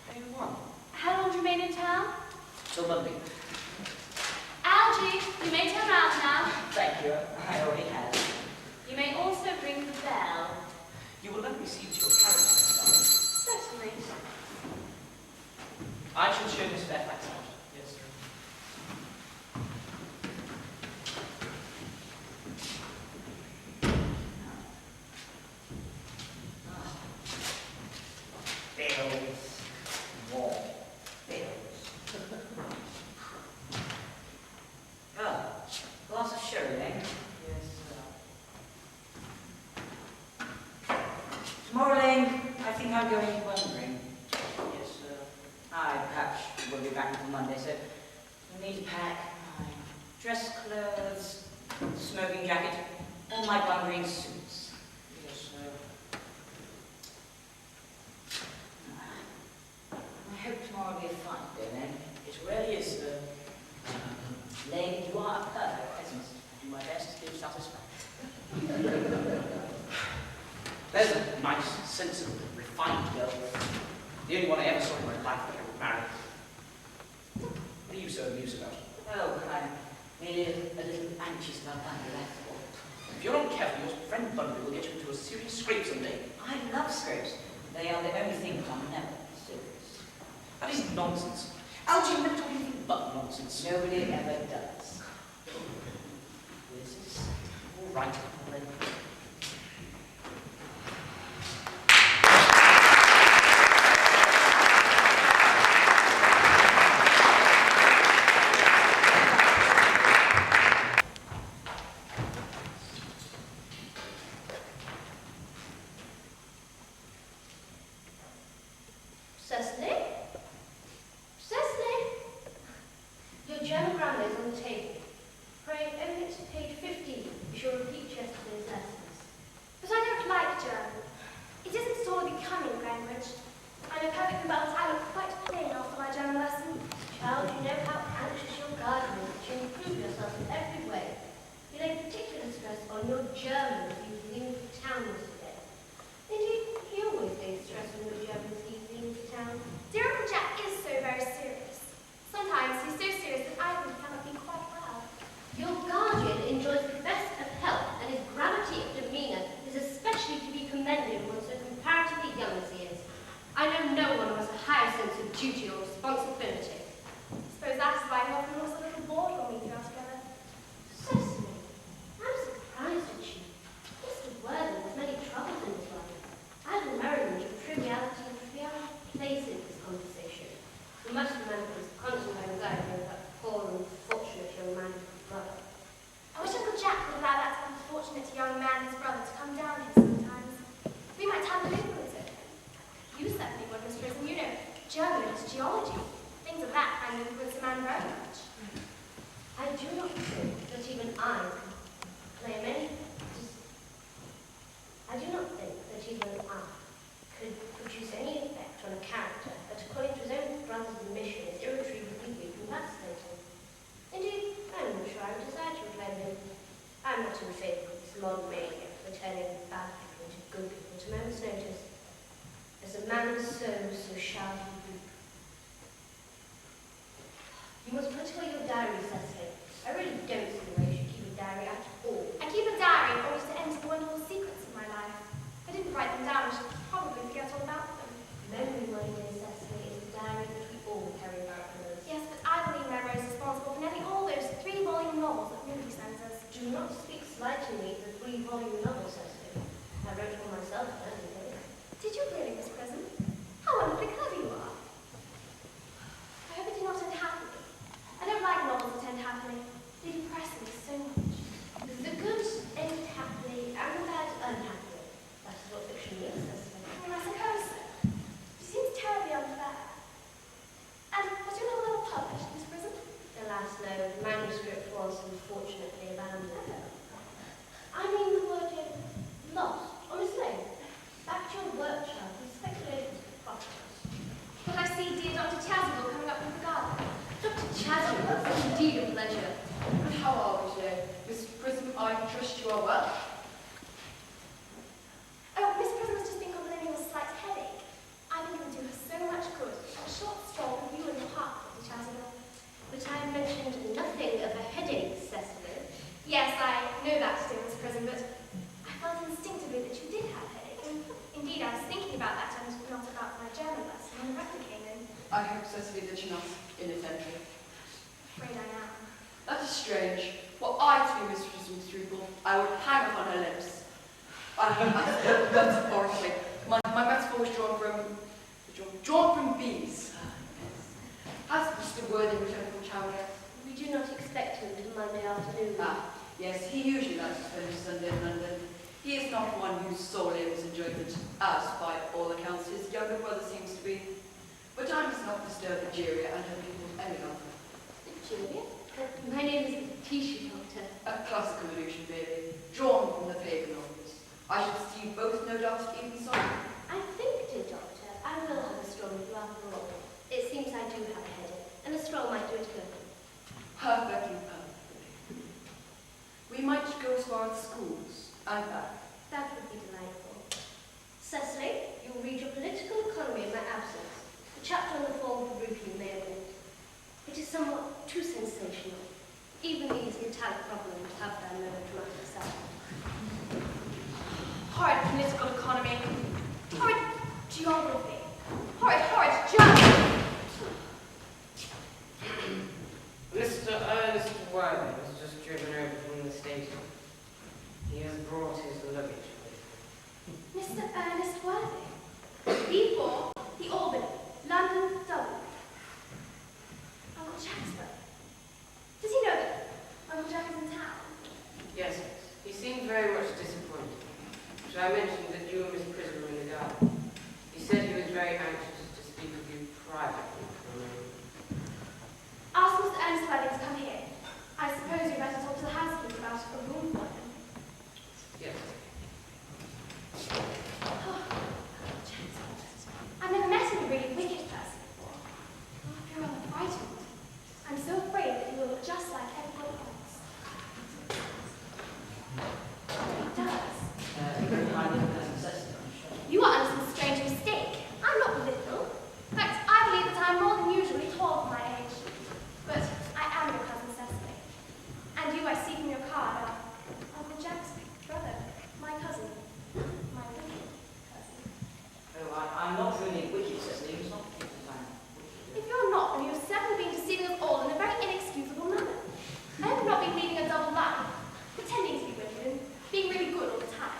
S8: Very well.
S11: How long do you remain in town?
S9: Till Monday.
S11: Algy, you may turn round now.
S8: Thank you. I already have.
S11: You may also ring the bell.
S9: You will let me see to your carriage, my darling.
S11: Certainly.
S9: I shall show Miss Fairfax out. Yes, sir.
S8: Bills. War. Bills. Oh, glass of sherry, eh?
S9: Yes,
S8: Tomorrow, Lane, I think I'm going wandering.
S9: yes, sir.
S8: I perhaps will be back until Monday, so I need to pack my dress clothes, smoking jacket, all my wandering suits.
S9: Yes, sir.
S8: I hope tomorrow will be a fine day, then.
S9: It really is, sir.
S8: Lane, you are a perfect pessimist. I do my best to give satisfaction.
S9: There's a nice, sensible, refined girl. The only one I ever saw in my life that I would marry. What are you so amused about?
S8: Oh, I'm merely a little anxious about Bundy, that's all.
S9: If you're not careful, your friend Bundy will get you into a serious scrape someday.
S8: I love scrapes. They are the only things I'm never serious.
S9: That is nonsense. Algy never told anything but nonsense.
S8: Nobody ever does.
S9: This is all right. Then.
S2: Cecily? Cecily? Your journal grammar is on the table. Pray, open it to page 15. You shall repeat yesterday's lessons.
S10: But I don't like German. It isn't sort of becoming language. I'm a perfect about I look quite plain after my German lesson.
S2: Child, you know how anxious your guardian is to improve yourself in every way. You lay particular stress on your German as you leave town yesterday. Indeed, he always lays stress on your German as he leaves town.
S10: Dear Uncle Jack is so very serious. Sometimes he's so serious that I think he cannot be quite well.
S2: Your guardian on me for turning bad people into good people at a moment's notice. As a man sows, so shall he reap. You must put away your diary, Cecily. I really don't see why you should keep a diary at all.
S11: I keep a diary in order to enter the wonderful secrets of my life. If I didn't write them down, I should probably forget all about them.
S2: Memory, my dear Cecily, is the diary that we all carry about with us.
S11: Yes, but I believe memory is responsible for nearly all those 3-volume novels that Moody sends us.
S2: Do not speak slightingly of the 3-volume novel, Cecily. I wrote one myself in early days.
S11: Did you really, Miss Prism? How wonderfully clever you are. I hope it did not end happily. I don't like novels that end happily. They depress me so much.
S2: The good end happily and the bad unhappily. That is what fiction means, Cecily.
S11: Well, I suppose so. It seems terribly unfair. And was your novel ever published, Miss Prism?
S2: Alas, no, the manuscript was unfortunately abandoned. I mean the word lost, honestly. Back to your workshop and speculate with process.
S11: Will I see dear Dr. Chasuble coming up from the garden?
S3: Dr. Chasuble, it's indeed a pleasure. And how are we today? Miss Prism, I trust you are well.
S11: Oh, Miss Prism has just been complaining of a slight headache. I think it would do her so much good. A short stroll with you in the park, Dr. Chasuble.
S2: But I mentioned nothing of a headache, Cecily.
S11: Yes, I know that, dear Miss Prism, but I felt instinctively that you did have a headache. Indeed, I was thinking about that and not about my German lesson when the rector came in.
S3: I hope, Cecily, that you're not inattentive.
S11: Afraid I am.
S3: That is strange. Were I to be Miss Prism's pupil, I would hang upon her lips. Metaphorically. My metaphor was drawn from bees. Has Mr. Worthing returned from Chowder?
S2: We do not expect him till Monday afternoon.
S3: Ah, yes, he usually likes to spend his Sunday in London. He is not one whose sole aim is enjoyment, as by all accounts his younger brother seems to be. But I must not disturb Egeria and her people any longer.
S2: Julia? My name is Tisha, Doctor.
S3: A classical allusion, really, drawn from the pagan novels. I should see you both, no doubt, even so.
S2: I think, dear Doctor, I will have a stroll with you after all. It seems I do have a headache, and a stroll might do it good.
S3: Perfectly, perfectly. We might go as far as schools and back.
S2: That would be delightful. Cecily, you will read your political economy in my absence. The chapter on the form of rupee may omit. It is somewhat too sensational. Even these metallic problems have their melodramatic side.
S11: Horrid political economy. Horrid geography. Horrid German.
S12: Mr. Ernest Worthing has just driven over from the station. He has brought his luggage with him.
S11: Mr. Ernest Worthing. B4, the Albany, London, Dublin. Uncle Jack's brother. Does he know that Uncle Jack is in town?
S12: Yes, he seemed very much disappointed. So I mentioned that you and Miss Prism were in the garden. He said he was very anxious to speak with you privately for a moment.
S11: Ask Mr. Ernest Worthing to come here. I suppose you better talk to the housekeeper about a room for him.
S12: Yes.
S11: I've never met any really wicked person before. I feel rather frightened. I'm so afraid that he will look just like everyone else. He does. You are under some strange mistake. I'm not little. In fact, I believe that I'm more than usually tall for my age. But I am your cousin Cecily. And you, I see from your card, are Uncle Jack's brother, my cousin, my wicked cousin.
S8: Oh, I'm not really wicked, Cecily. It's not because I'm
S11: If you're not, then you have certainly been deceiving us all in a very inexcusable manner. I have not been leading a double life, pretending to be wicked and being really good all the time.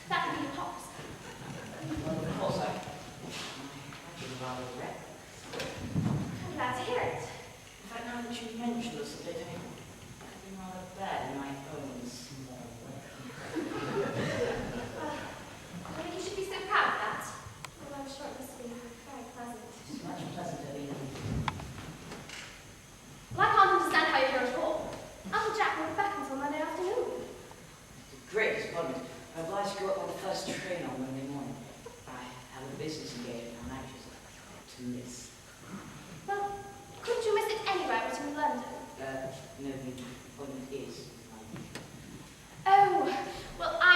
S11: That would be hypocrisy.
S8: Well, of course, I've been rather reckless.
S11: I'm glad to hear it.
S8: In fact, now that you've mentioned the subject, I've been rather bad in my own small way.
S11: I think you should be so proud of that. Well, I'm sure it must be very pleasant.
S8: It's much pleasanter being
S11: Well, I can't understand how you're here at all. Uncle Jack won't be back until Monday afternoon.
S8: a great disappointment. I'm obliged to go up on the first train on Monday morning. I have a business engagement I'm anxious to miss.
S11: Well, couldn't you miss it anywhere but in London?
S8: No, the appointment is in London.
S11: Oh, well, I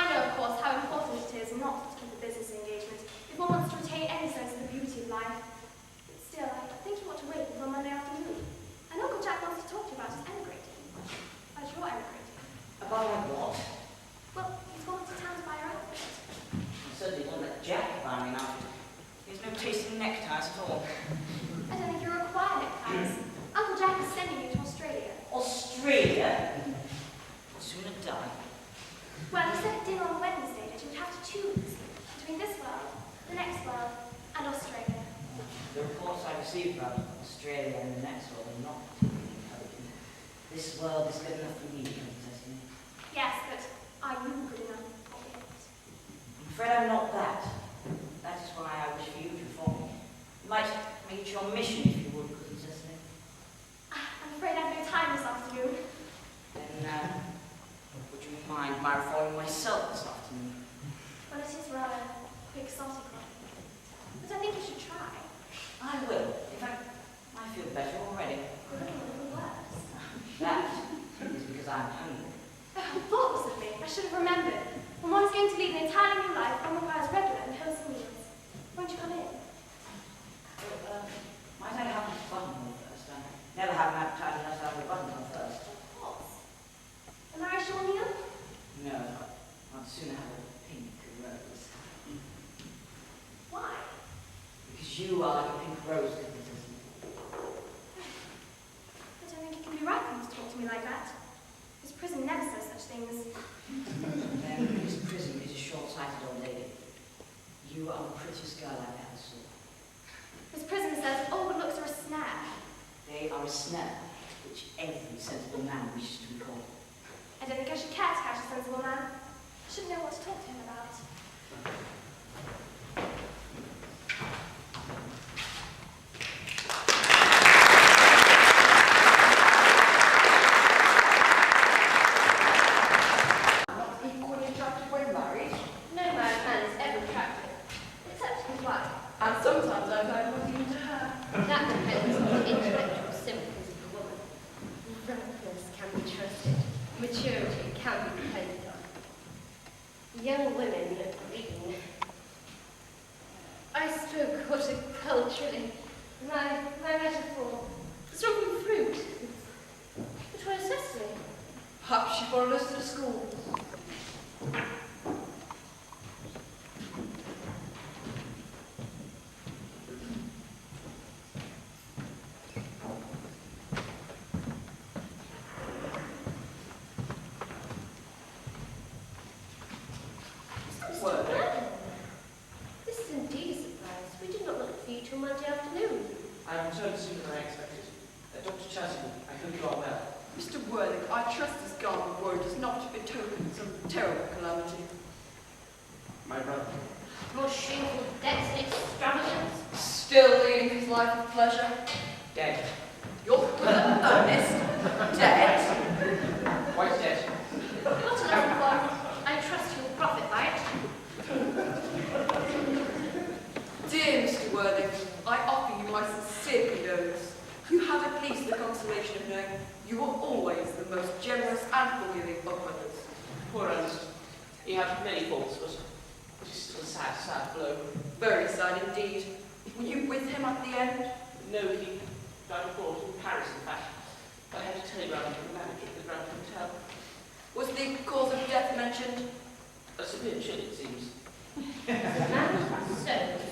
S2: too easy between this world, the next world, and Australia.
S8: The reports I received about Australia and the next world are not particularly encouraging. This world is good enough for me, Princess.
S2: Yes, but are you good enough for it?
S8: I'm afraid I'm not that. That is why I wish for you to reform me. You might make it your mission if you would, Princess.
S2: I'm afraid I've no time this afternoon.
S8: Then, would you mind my reforming myself this afternoon?
S2: Well, it is rather quixotic, but I think you should try.
S8: I will. In fact, I feel better already.
S2: You're looking a little worse.
S8: That is because I'm hungry.
S2: Oh, thoughtless of me. I should have remembered. When one's going to lead an entirely new life, one requires regular and wholesome meals. Won't you come in?
S8: Might I have a buttonhole first? I never have an appetite unless I have a buttonhole first.
S2: Of course. A marital meal?
S8: No, I'd sooner have a pink rose.
S2: Why?
S8: Because you are like a pink rose, Princess.
S2: I don't think it can be right for you to talk to me like that. This prison never says such things.
S8: Then this prison is a short-sighted old lady. You are the prettiest girl I've ever saw.
S2: This prison says all good looks are a snare.
S8: They are a snare, which every sensible man wishes to be caught.
S2: I don't think I should care to catch a sensible man. I should know what to talk to him about.
S3: Not equally attractive when married.
S10: No married man is ever attractive, except his wife.
S3: And sometimes I find nothing to her.
S10: That depends on the intellectual sympathies of the woman. Frankness can be trusted. Maturity can be depended on. Young women look green. I spoke horticulturally. My metaphor is from fruit. But what is Cecily?
S3: Perhaps she followed us to the school.
S10: This is indeed a surprise. We did not look for you till Monday afternoon.
S9: I returned sooner than I expected. Dr. Chatterton, I hope you are well.
S3: Mr. Worthing, I trust this garden of woe does not betoken some terrible calamity.
S9: My brother.
S10: More shameful debts and extravagance.
S3: Still leading his life of pleasure.
S9: Dead.
S3: Your brother Ernest, dead.
S9: Quite dead.
S10: What a lesson for I trust you will profit by it.
S3: Dear Mr. Worthing, I offer you my sincere condolence. You have at least the consolation of knowing you were always the most generous and forgiving of brothers.
S9: Poor Ernest. He had many faults, but it is still a sad, sad blow.
S3: Very sad indeed. Were you with him at the end?
S9: No, he died abroad in Paris, in fact. I had to telegram from the manager of the Grand Hotel.
S3: Was the cause of death mentioned?
S9: A severe chill, it seems.
S10: The man sows,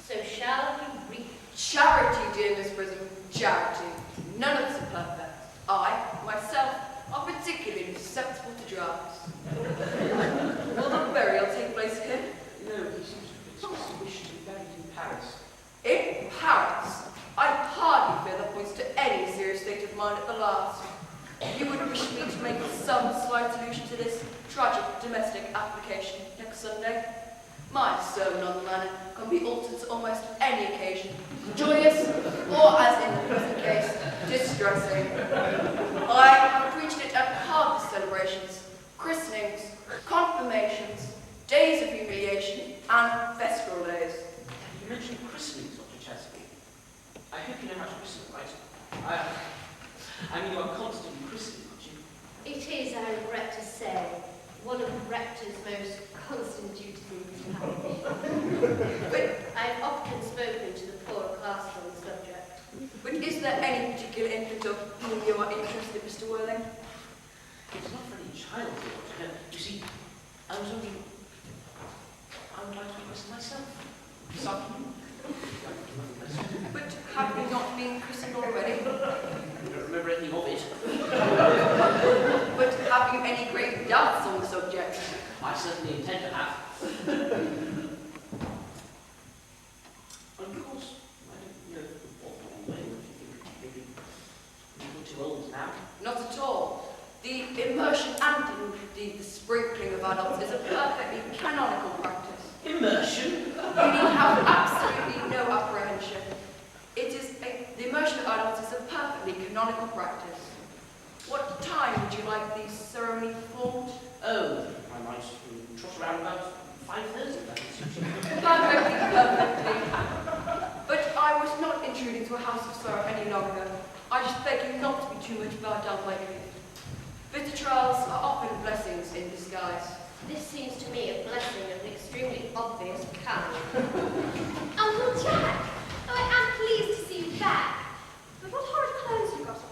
S10: so shall he reap.
S3: Charity, dear Miss Prism, charity. None of us are perfect. I, myself, are particularly susceptible to drafts. Will the burial take place here?
S9: No, he seems to have expressed a wish to be buried in Paris.
S3: In Paris? I hardly fear that points to any serious state of mind at the last. You would wish me to make some slight allusion to this tragic domestic application next Sunday? My sermon on the matter can be altered to almost any occasion, joyous, or as in the present case, distressing. I have preached it at harvest celebrations, christenings, confirmations, days of humiliation, and festival days.
S9: You mentioned christenings, Dr. Chatterton. I hope you know how to christen, right? I mean, you are constantly christening, aren't you?
S10: It is, I regret to say, one of the rector's most constant duties in his parish.
S3: But,
S10: I've often spoken to the poorer class on the subject.
S3: but is there any particular infant of whom you are interested, Mr. Worthing?
S9: It's not for any child, Doctor. You see, I was only... I would like to christen myself. This afternoon.
S3: But have you not been christened already?
S9: I don't remember anything of it.
S3: But have you any great doubts on the subject?
S9: I certainly intend to have. Of course, I don't know what way, if you think maybe you're too old now.
S3: Not at all. The immersion and the sprinkling of adults is a perfectly canonical practice.
S9: Immersion?
S3: You need have absolutely no apprehension. The immersion of adults is a perfectly canonical practice. What time would you like the ceremony performed?
S9: Oh, I might trot around about 5:30 then.
S3: Perfectly. But I was not intruding to a house of sorrow any longer. I just beg you not to be too much bowed down by grief. Bitter trials are often blessings in disguise.
S11: This seems to me a blessing of an extremely obvious kind. Uncle Jack! Oh, I am pleased to see you back. But what horrid clothes you got on.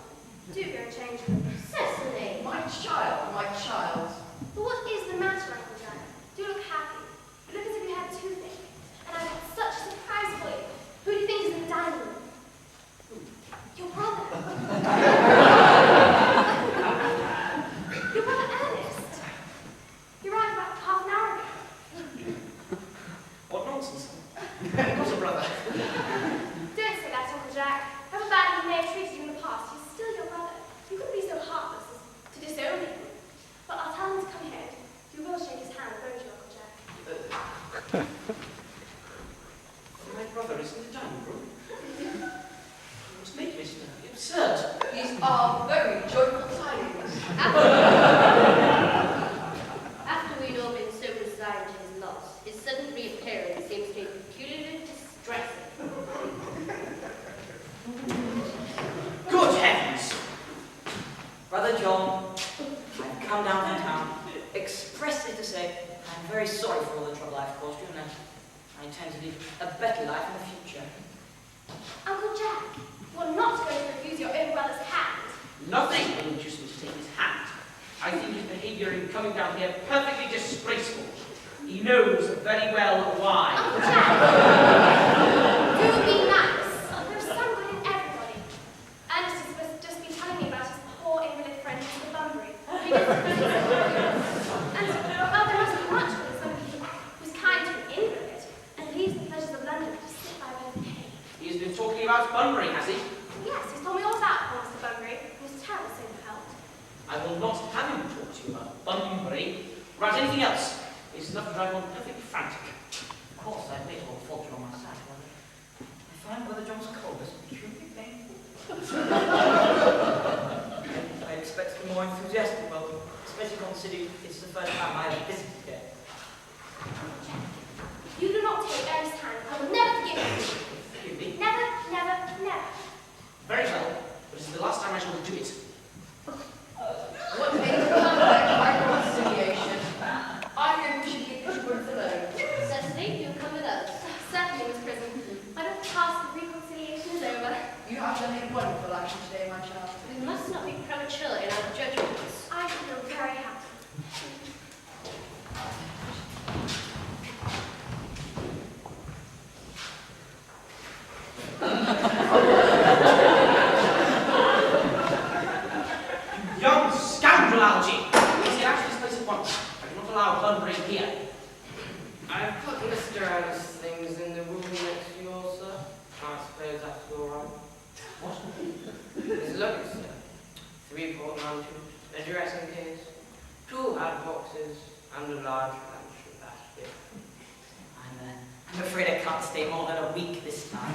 S11: Do go and change them. Cecily!
S3: My child.
S11: But what is the matter, Uncle Jack? Do look happy. You look as if you had toothache. And I've got such a surprise for you. Who do you think is in the dining room? Your brother. Your brother Ernest. You arrived about half an hour ago.
S9: What nonsense. What's a brother?
S11: Don't say that, Uncle Jack. However badly he may have treated you in the past, he's still your brother. You couldn't be so heartless as to disown him. But I'll tell him to come here. You will shake his hand, won't you, Uncle Jack?
S9: My brother is in the dining room. You must make this absurd.
S3: These are very joyful tidings.
S11: After we'd all been so resigned to his loss, his sudden reappearance seems to be peculiarly distressing.
S8: Good heavens! Brother John, I've come down from town expressly to say I'm very sorry for all the trouble I've caused you, and that I intend to lead a better life in the future.
S11: Uncle Jack, you're not going to refuse your own brother's hand.
S9: Nothing will induce me to take his hand. I think his behaviour in coming down here perfectly disgraceful. He knows very well why.
S11: Uncle Jack! Do be nice. There's some good in everybody. Ernest is supposed to just be telling me about his poor invalid friend, Mr. Bunbury. And, well, there must be much good in somebody who's kind to an invalid and leaves the pleasures of London to sit by where they pay.
S9: He's been talking about Bunbury, has he?
S11: Yes, he's told me all about poor Mr. Bunbury. He was terrible so helped.
S9: I will not have him talk to you about Bunbury or about anything else. It's enough to drive one perfectly frantic.
S8: Of course, I may as well falter on my side, brother. I find Brother John's coldness peculiarly painful. I expect to be more enthusiastic about them, especially considering it's the first time I have visited here.
S11: You do not take Ernest's hand. I will never forgive you.
S9: Forgive me?
S11: Never, never, never.
S9: Very well, but this is the last time I shall do it.
S3: What a perfect reconciliation. I think we should keep this both alone.
S11: Cecily, you'll come with us. Certainly, Miss Prism. My little task of reconciliation is over.
S3: You have done a wonderful action today, my child.
S11: We must not be premature in our judgments. I feel very happy.
S9: Young scoundrel, Algy! Please get out of this place at once. I do not allow Bunbury here.
S12: I've put Mr. Earnest's things in the room next to yours, sir. I suppose that's all right.
S9: What?
S12: His luggage, sir. 3 portmanteaus, a dressing case, 2 hat boxes, and a large lunch basket.
S8: I'm afraid I can't stay more than a week this time.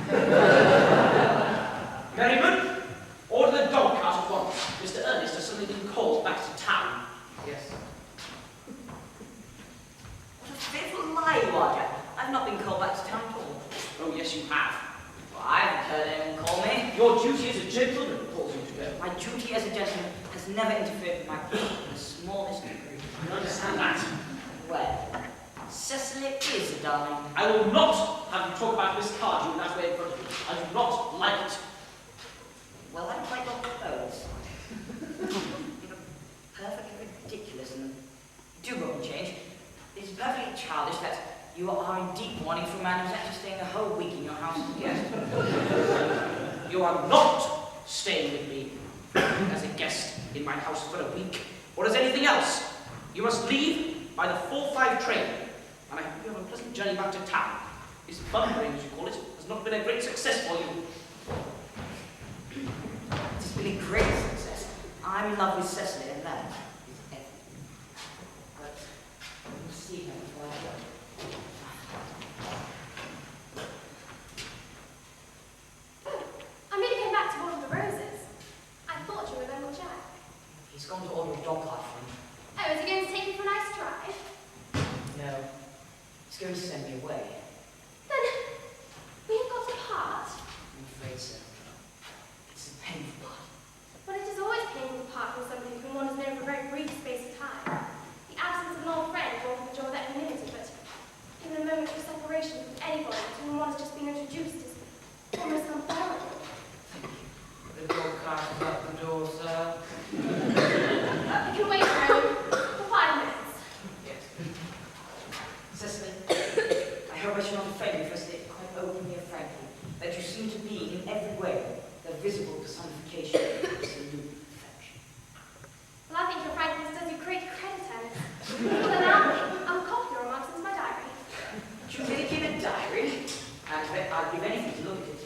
S9: Merriman, order the dog cart at once. Mr. Earnest has suddenly been called back to town.
S12: Yes, sir.
S8: What a fearful lie you are, Jack. I've not been called back to town at all.
S9: Oh, yes, you have.
S8: Well, I haven't heard anyone call me.
S9: Your duty as a gentleman calls you to go.
S8: My duty as a gentleman has never interfered with my pleasure in the smallest degree.
S9: I understand that.
S8: Well, Cecily is a darling.
S9: I will not have you talk about Miss Cardew in that way in front of me. I do not like it.
S8: Well, I quite don't propose. You're perfectly ridiculous and do go and change. It's perfectly childish that you are in deep mourning for a man who's actually staying a whole week in your house as a guest.
S9: You are not staying with me as a guest in my house for a week, or as anything else. You must leave by the 4:05 train, and I hope you have a pleasant journey back to town. This bumbling, as you call it, has not been a great success for you.
S8: It's been a great success. I'm in love with Cecily, and that is everything. But we'll see her before I go.
S11: I merely came back to order the roses. I thought you were with Uncle Jack.
S8: He's gone to order a dog cart for me.
S11: Oh, is he going to take you for a nice drive?
S8: No, he's going to send me away.
S11: Then we've got to part.
S8: I'm afraid so. It's a painful part.
S11: Well, it is always painful to part with something when one has known for a very brief space of time. The absence of an old friend will offer the joy of equanimity, but in a moment of separation from anybody to whom one has just been introduced is almost unbearable.
S12: The dog cart is at the door, sir.
S11: I can wait for 5 minutes.
S12: Yes.
S8: Cecily, I hope I shall not offend you for saying quite openly and frankly that you seem to be, in every way, the visible personification of absolute perfection.
S11: Well, I think your frankness does you great credit, Ernest. Well, allow me. I'll copy your remarks into my diary.
S8: Do you really keep a diary? And I'll give anything to look at it.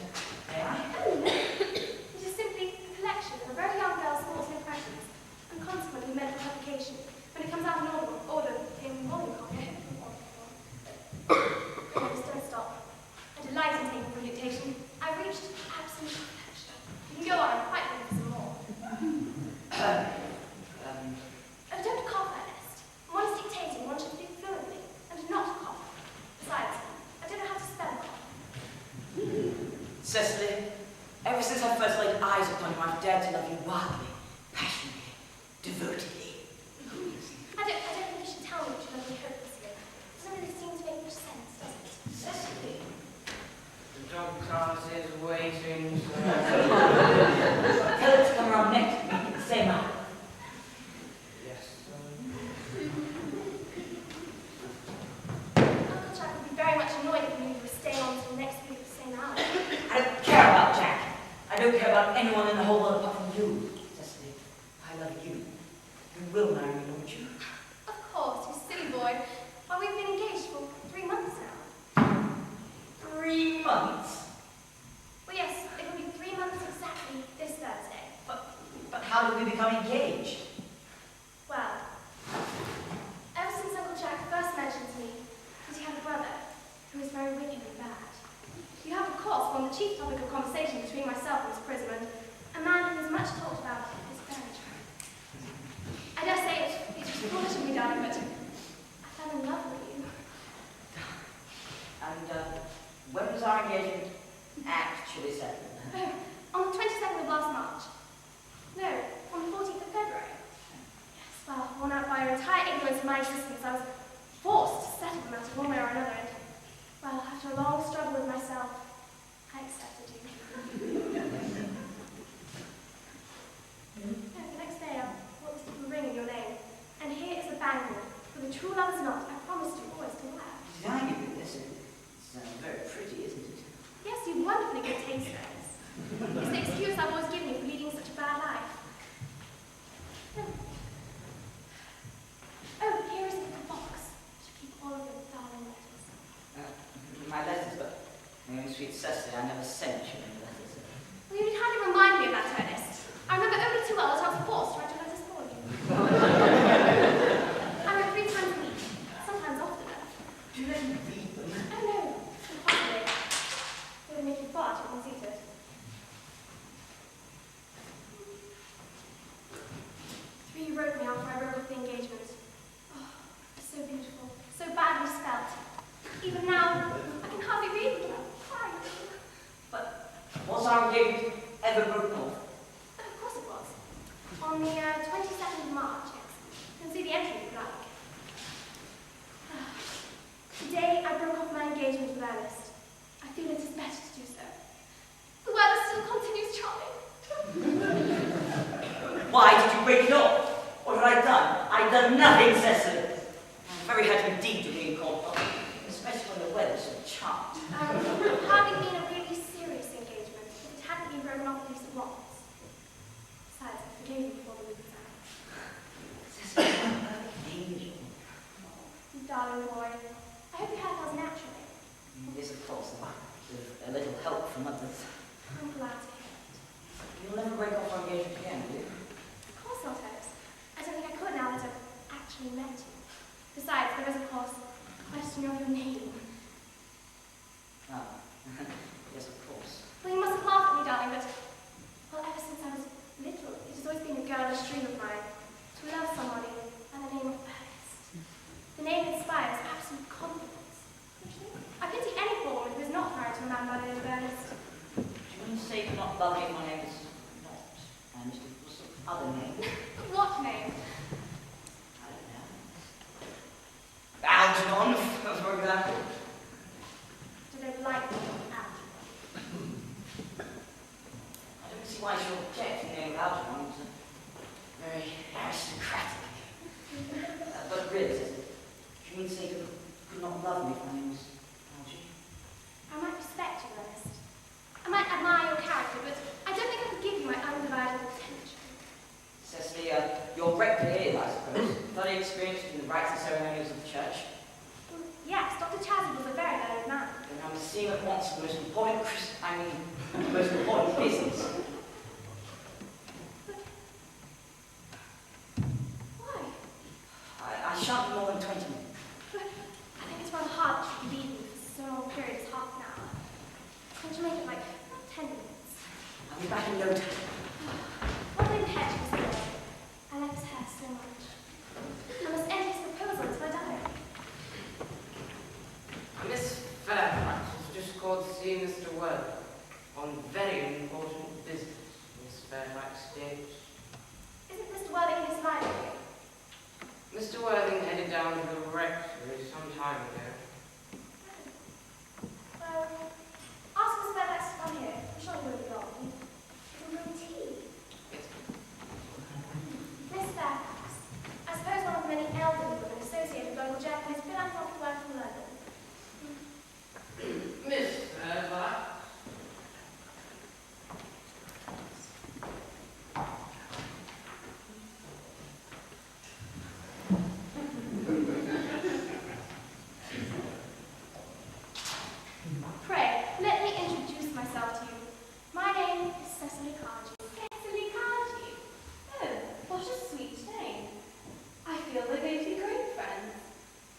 S8: May I?
S11: Oh, no. It is simply a collection of a very young girl's thoughts and impressions, and consequently meant for publication when it comes out in order in volume copy. Ernest, don't stop. I delight in taking from dictation. I've reached absolute perfection. You can go on, I'm quite ready for some more. Oh, don't cough, Ernest. When one is dictating, one should speak fluently, and not cough. Besides, I don't know how to spell cough.
S8: Cecily, ever since I first laid eyes upon you, I've dared to love you wildly, passionately, devotedly.
S11: I don't think you should tell me that you love me hopelessly. It doesn't really seem to make much sense, does it?
S8: Cecily?
S12: The dog cart is waiting, sir.
S8: Tell it to come around next week at the same hour.
S12: Yes, sir.
S11: Uncle Jack would be very much annoyed if you were staying on until next week at the same hour.
S8: I don't care about Jack. I don't care about anyone in the whole world apart from you, Cecily. I love you. You will marry me, won't you?
S11: Of course, you silly boy. Well, we've been engaged for 3 months now.
S8: 3 months?
S11: Well, yes, it will be 3 months exactly this Thursday.
S8: But how did we become engaged?
S11: Well, ever since Uncle Jack first mentioned to me that he had a brother who was very wicked and bad, you have, of course, formed the chief topic of conversation between myself and Miss Prism, and a man who is much talked about is very true. I dare say it was foolish of me, darling, but I fell in love with you.
S8: And when was our engagement actually settled?
S11: Oh, on the 22nd of last March. No, on the 14th of February. Yes, well, worn out by your entire ignorance of my existence, I was forced to settle the matter one way or another, and, well, after a long struggle with myself, I accepted you. No, the next day, I bought this little ring in your name, and here is the bangle, for the true lover's knot I promised you always to wear.
S8: Did I give you this? It's very pretty, isn't it?
S11: Yes, you've wonderfully good taste, Ernest. It's the excuse I've always given you for leading such a bad life. Oh, here is a little box to keep all of your darling letters.
S8: My letters, but my own sweet Cecily, I never sent you any letters.
S11: Well, you need hardly remind me of that, Ernest. I remember only too well that I was forced to write your letters for you. I write 3 times a week, sometimes oftener.
S8: Do you let me read them?
S11: Oh, no, impossibly. It would make you far too conceited. You wrote me after I broke off the engagement. Oh, so beautiful, so badly spelt. Even now, I can hardly read without crying.
S8: But was our engagement ever broken off?
S11: Oh, of course it was. On the 22nd of March, yes. You can see the entry if you like. Today, I broke off my engagement with Earnest. I feel it is better to do so. The weather still continues charming.
S8: Why did you break it off? What had I done? I'd done nothing, Cecily. I'm very hurt indeed to being called off, especially when the weather's so charming.
S11: It would have hardly been a really serious engagement if it hadn't been broken off at least once. Besides, I forgave you before the week was out.
S8: Cecily, I'm perfectly
S2: Darling boy, I hope your hair falls naturally.
S8: Yes, of course, with a little help from others.
S2: I'm glad to hear it.
S8: You'll never break off our engagement again, will you?
S2: Of course not, Earnest. I don't think I could now that I've actually met you. Besides, there is, of course, a question of your name.
S8: Ah, yes, of course.
S2: Well, you mustn't laugh at me, darling, but, well, ever since I was little, it has always been a girlish dream of mine to love somebody by the name of Earnest. The name inspires absolute confidence. Don't you think? I pity any poor woman who is not married to a man by the name of Earnest.
S8: Do you mean to say you're not loving my name is not Ernest? It was some other name?
S2: What name?
S8: I don't know. Algernon, for example.
S2: Do they like me, Algernon?
S8: I don't see why you object to the name of Algernon. It's very aristocratic. But really, do you mean to say you could not love me if my name was Algie?
S2: I might respect you, Earnest. I might admire your character, but I don't think I could give you my undivided attention.
S8: Cecily, you're rector here, I suppose. Thoroughly experienced in the rites and ceremonials of the church.
S2: Well, yes, Dr. Chazzy was a very learned man.
S8: Then I must seem at once the most important the most important business.
S2: Why?
S8: I shan't be more than 20 minutes.
S2: I think it's rather hard that you leave me for so long a period as half an hour. Can't you make it like 10 minutes?
S8: I'll be back in no time.
S2: One thing Hedge was good. I like his hair so much. I must enter his proposal into my diary.
S12: Miss Fairfax has just called to see Mr. Worthing on very important business. Miss Fairfax states.
S2: Isn't Mr. Worthing in his library?
S12: Mr. Worthing headed down to the rectory some time ago.
S2: Well, ask Miss Fairfax to come here. I'm sure he won't be long. It'll bring tea.
S12: It's
S2: Miss Fairfax, I suppose one of the many elderly women associated with local Japanese philanthropic work in London.
S12: Miss Fairfax.
S2: Pray, let me introduce myself to you. My name is Cecily Cardew.
S11: Cecily Cardew. Oh, what a sweet name. I feel we're going to be great friends.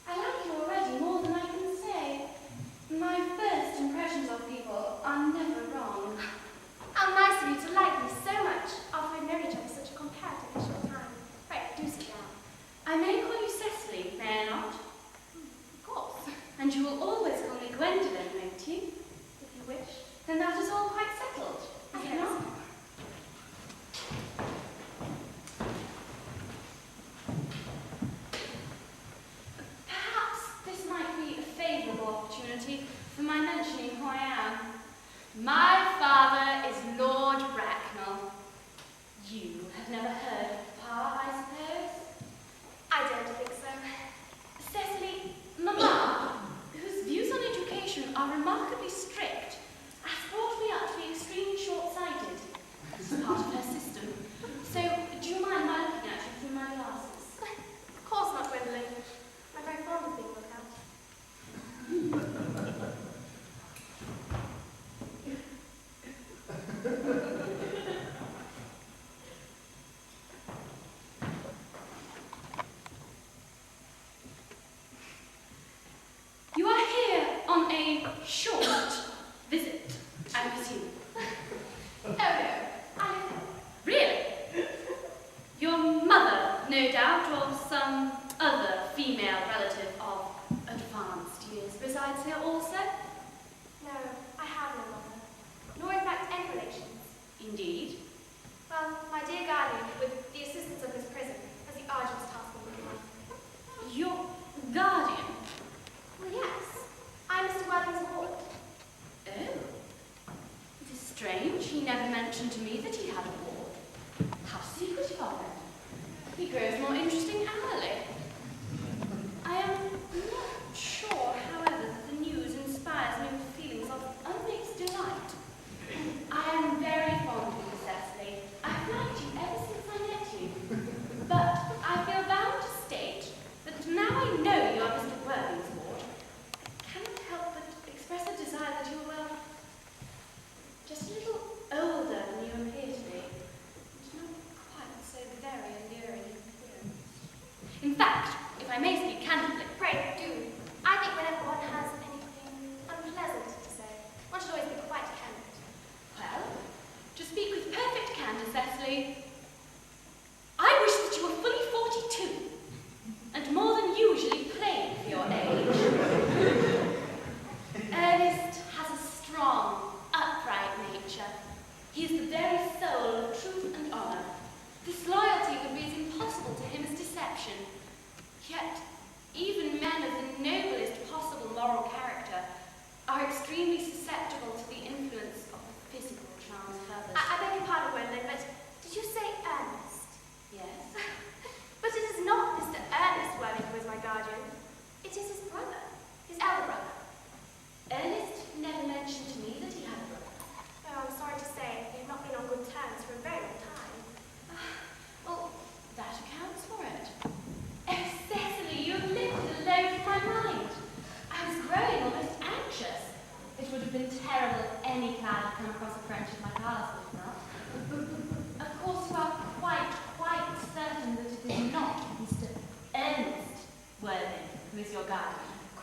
S11: I like you already more than I can say. My first impressions of people are never wrong.
S2: How nice of you to like me so much after we've known each other such a comparatively short time. Right, do sit down.
S11: I may call you Cecily, may I not?
S2: Of course,
S11: And you will always call me Gwendolyn, won't you?
S2: if you wish.
S11: Then that is all quite settled, is it
S2: Yes.
S11: not? Perhaps this might be a favourable opportunity for my mentioning who I am. My father is Lord Bracknell. You have never heard of Pa, I suppose?
S2: I don't think so.
S11: Cecily, Mamma, whose views on education are remarkably strict, has brought me up to be extremely short-sighted. This is part of her system. So, do you mind my looking at you through my glasses?
S2: Of course not, Gwendolyn. I'm very fond of being looked at.
S11: You are here on a short visit, I presume.
S2: Oh no, I live here.
S11: Really? Your mother, no doubt, or some other female relative of advanced years resides here also?
S2: No, I have no mother. Nor in fact any relations.
S11: Indeed.
S2: Well, my dear guardian, with the assistance of his prison, has the arduous task of looking after.
S11: Your guardian?
S2: Well, yes. I'm Mr. Worthing's ward.
S11: Oh. It is strange. He never mentioned to me that he had a ward. How secretive of him. He grows more interesting hourly. I am not sure, however, that the news inspires me with feelings of unmixed delight. I am very fond of you, Cecily. I've liked you ever since I met you. But I feel bound to state that now I know you are Mr.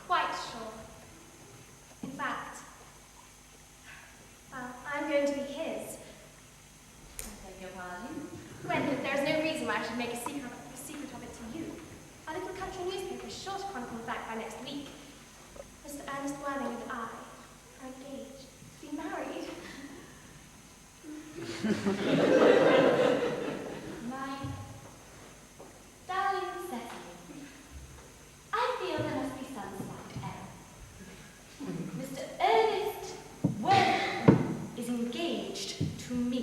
S2: quite sure. In fact, well, I'm going to be his.
S11: I beg your pardon?
S2: Gwendolyn, there is no reason why I should make a secret of it to you. Our little country newspaper is sure to chronicle the fact by next week. Mr. Ernest Worthing and I are engaged to be married.
S11: My darling Cecily, I feel there must be some slight error. Mr. Ernest Worthing is engaged to me.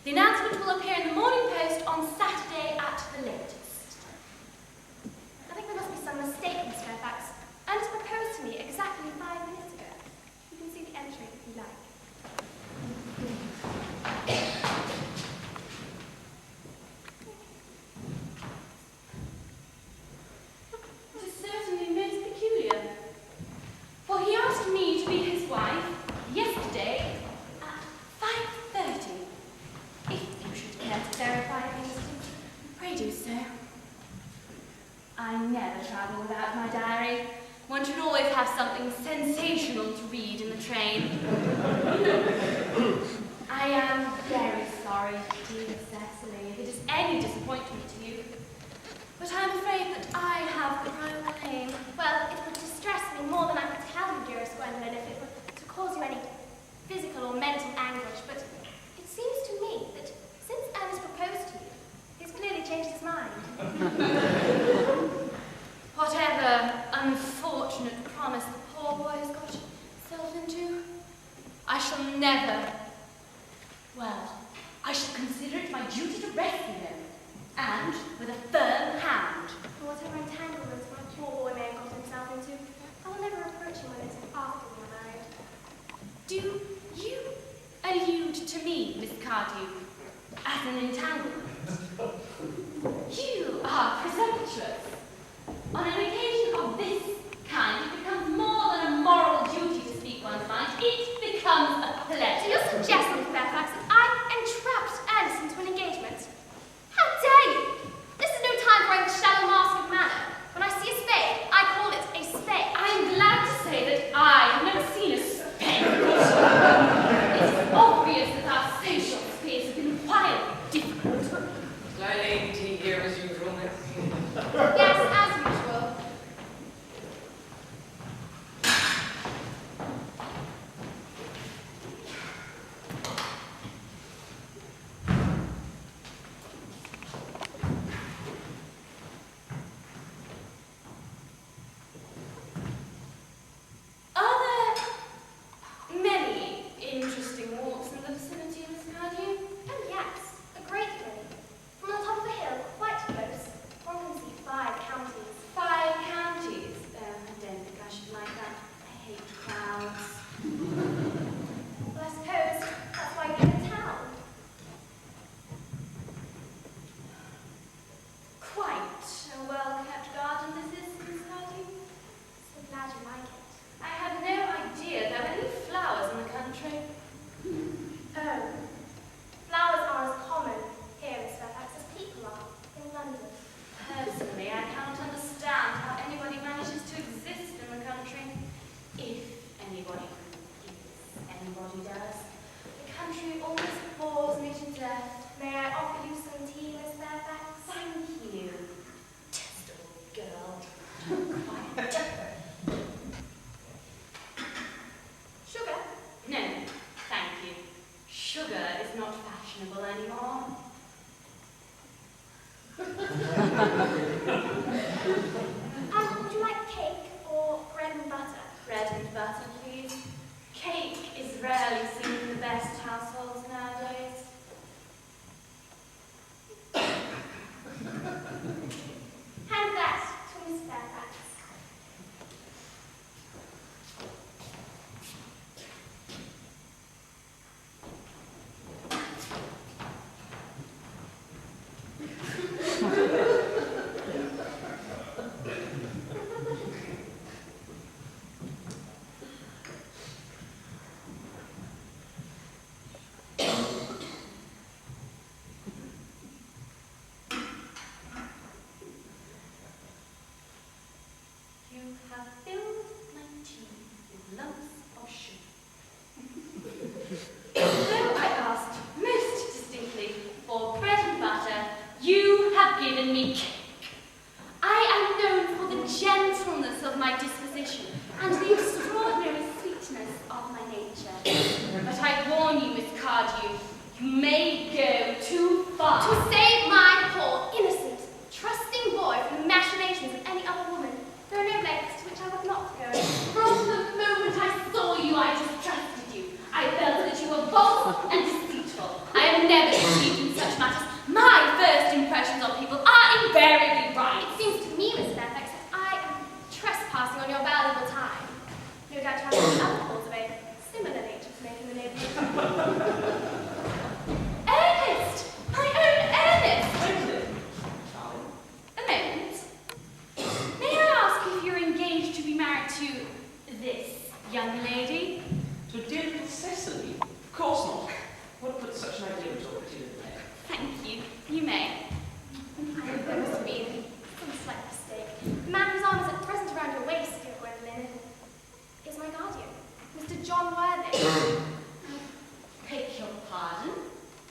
S11: The announcement will appear in the Morning Post on Saturday at the latest.
S2: I think there must be some mistake, Miss Fairfax. Ernest proposed to me exactly 5 minutes ago. You can see the entry if you like.
S11: It is certainly most peculiar. For he asked me to be his wife yesterday at 5:30. If you should care to verify the instance, pray do so. I never travel without my diary. One should always have something sensational to read in the train. I am very sorry, dear Cecily, if it is any disappointment to you. But I am afraid that I have the royal claim.
S2: Well, it would distress me more than I could tell you, dearest Gwendolyn, if it were to cause you any physical or mental anguish. But it seems to me that since Ernest proposed to you, he's clearly changed his mind.
S11: Whatever unfortunate promise the poor boy has got himself into, I shall never, well, I shall consider it my duty to rescue him, and with a firm hand.
S2: Whatever entanglements my poor boy may have got himself into, I will never approach him with it after we are married.
S11: Do you allude to me, Miss Cardew, as an entanglement? You are presumptuous. On an occasion of this kind, it becomes more than a moral duty to speak one's mind. It becomes a
S2: So
S11: pleasure.
S2: you're suggesting, Fairfax, that I entrapped Ernest into an engagement? How dare you! This is no time for a shallow mask of manner. When I see a spade, I call it a spade.
S11: I am glad to say that I have never seen a spade. It is obvious that our social spheres have been wildly different. filled my tea with lumps of sugar. Though I asked most distinctly for bread and butter, you have given me cake. I am known for the gentleness of my disposition and the extraordinary sweetness of my nature. But I warn you, Miss Cardew, you may go too far.
S2: To save my poor, innocent, trusting boy from the machinations of any other woman, there are no lengths to which I would not go.
S11: From the moment I saw you, I distrusted you. I felt that you were false and deceitful. I am never deceived in such matters. My first impressions of people are invariably right.
S2: It seems to me, Miss Fairfax, that I am trespassing on your valuable time. No doubt you have many other calls of a similar nature to make in the neighbourhood.
S11: Ernest! My own Ernest!
S9: Darling.
S11: A moment. May I ask if you're engaged to be married to this young lady?
S9: To dear little Cecily? Of course not. What put such an idea into your pretty little head?
S11: Thank you. You may.
S2: There must have been some slight mistake. The man whose arm is at present around your waist, dear Gwendolyn, is my guardian, Mr. John Worthing.
S11: Beg your pardon?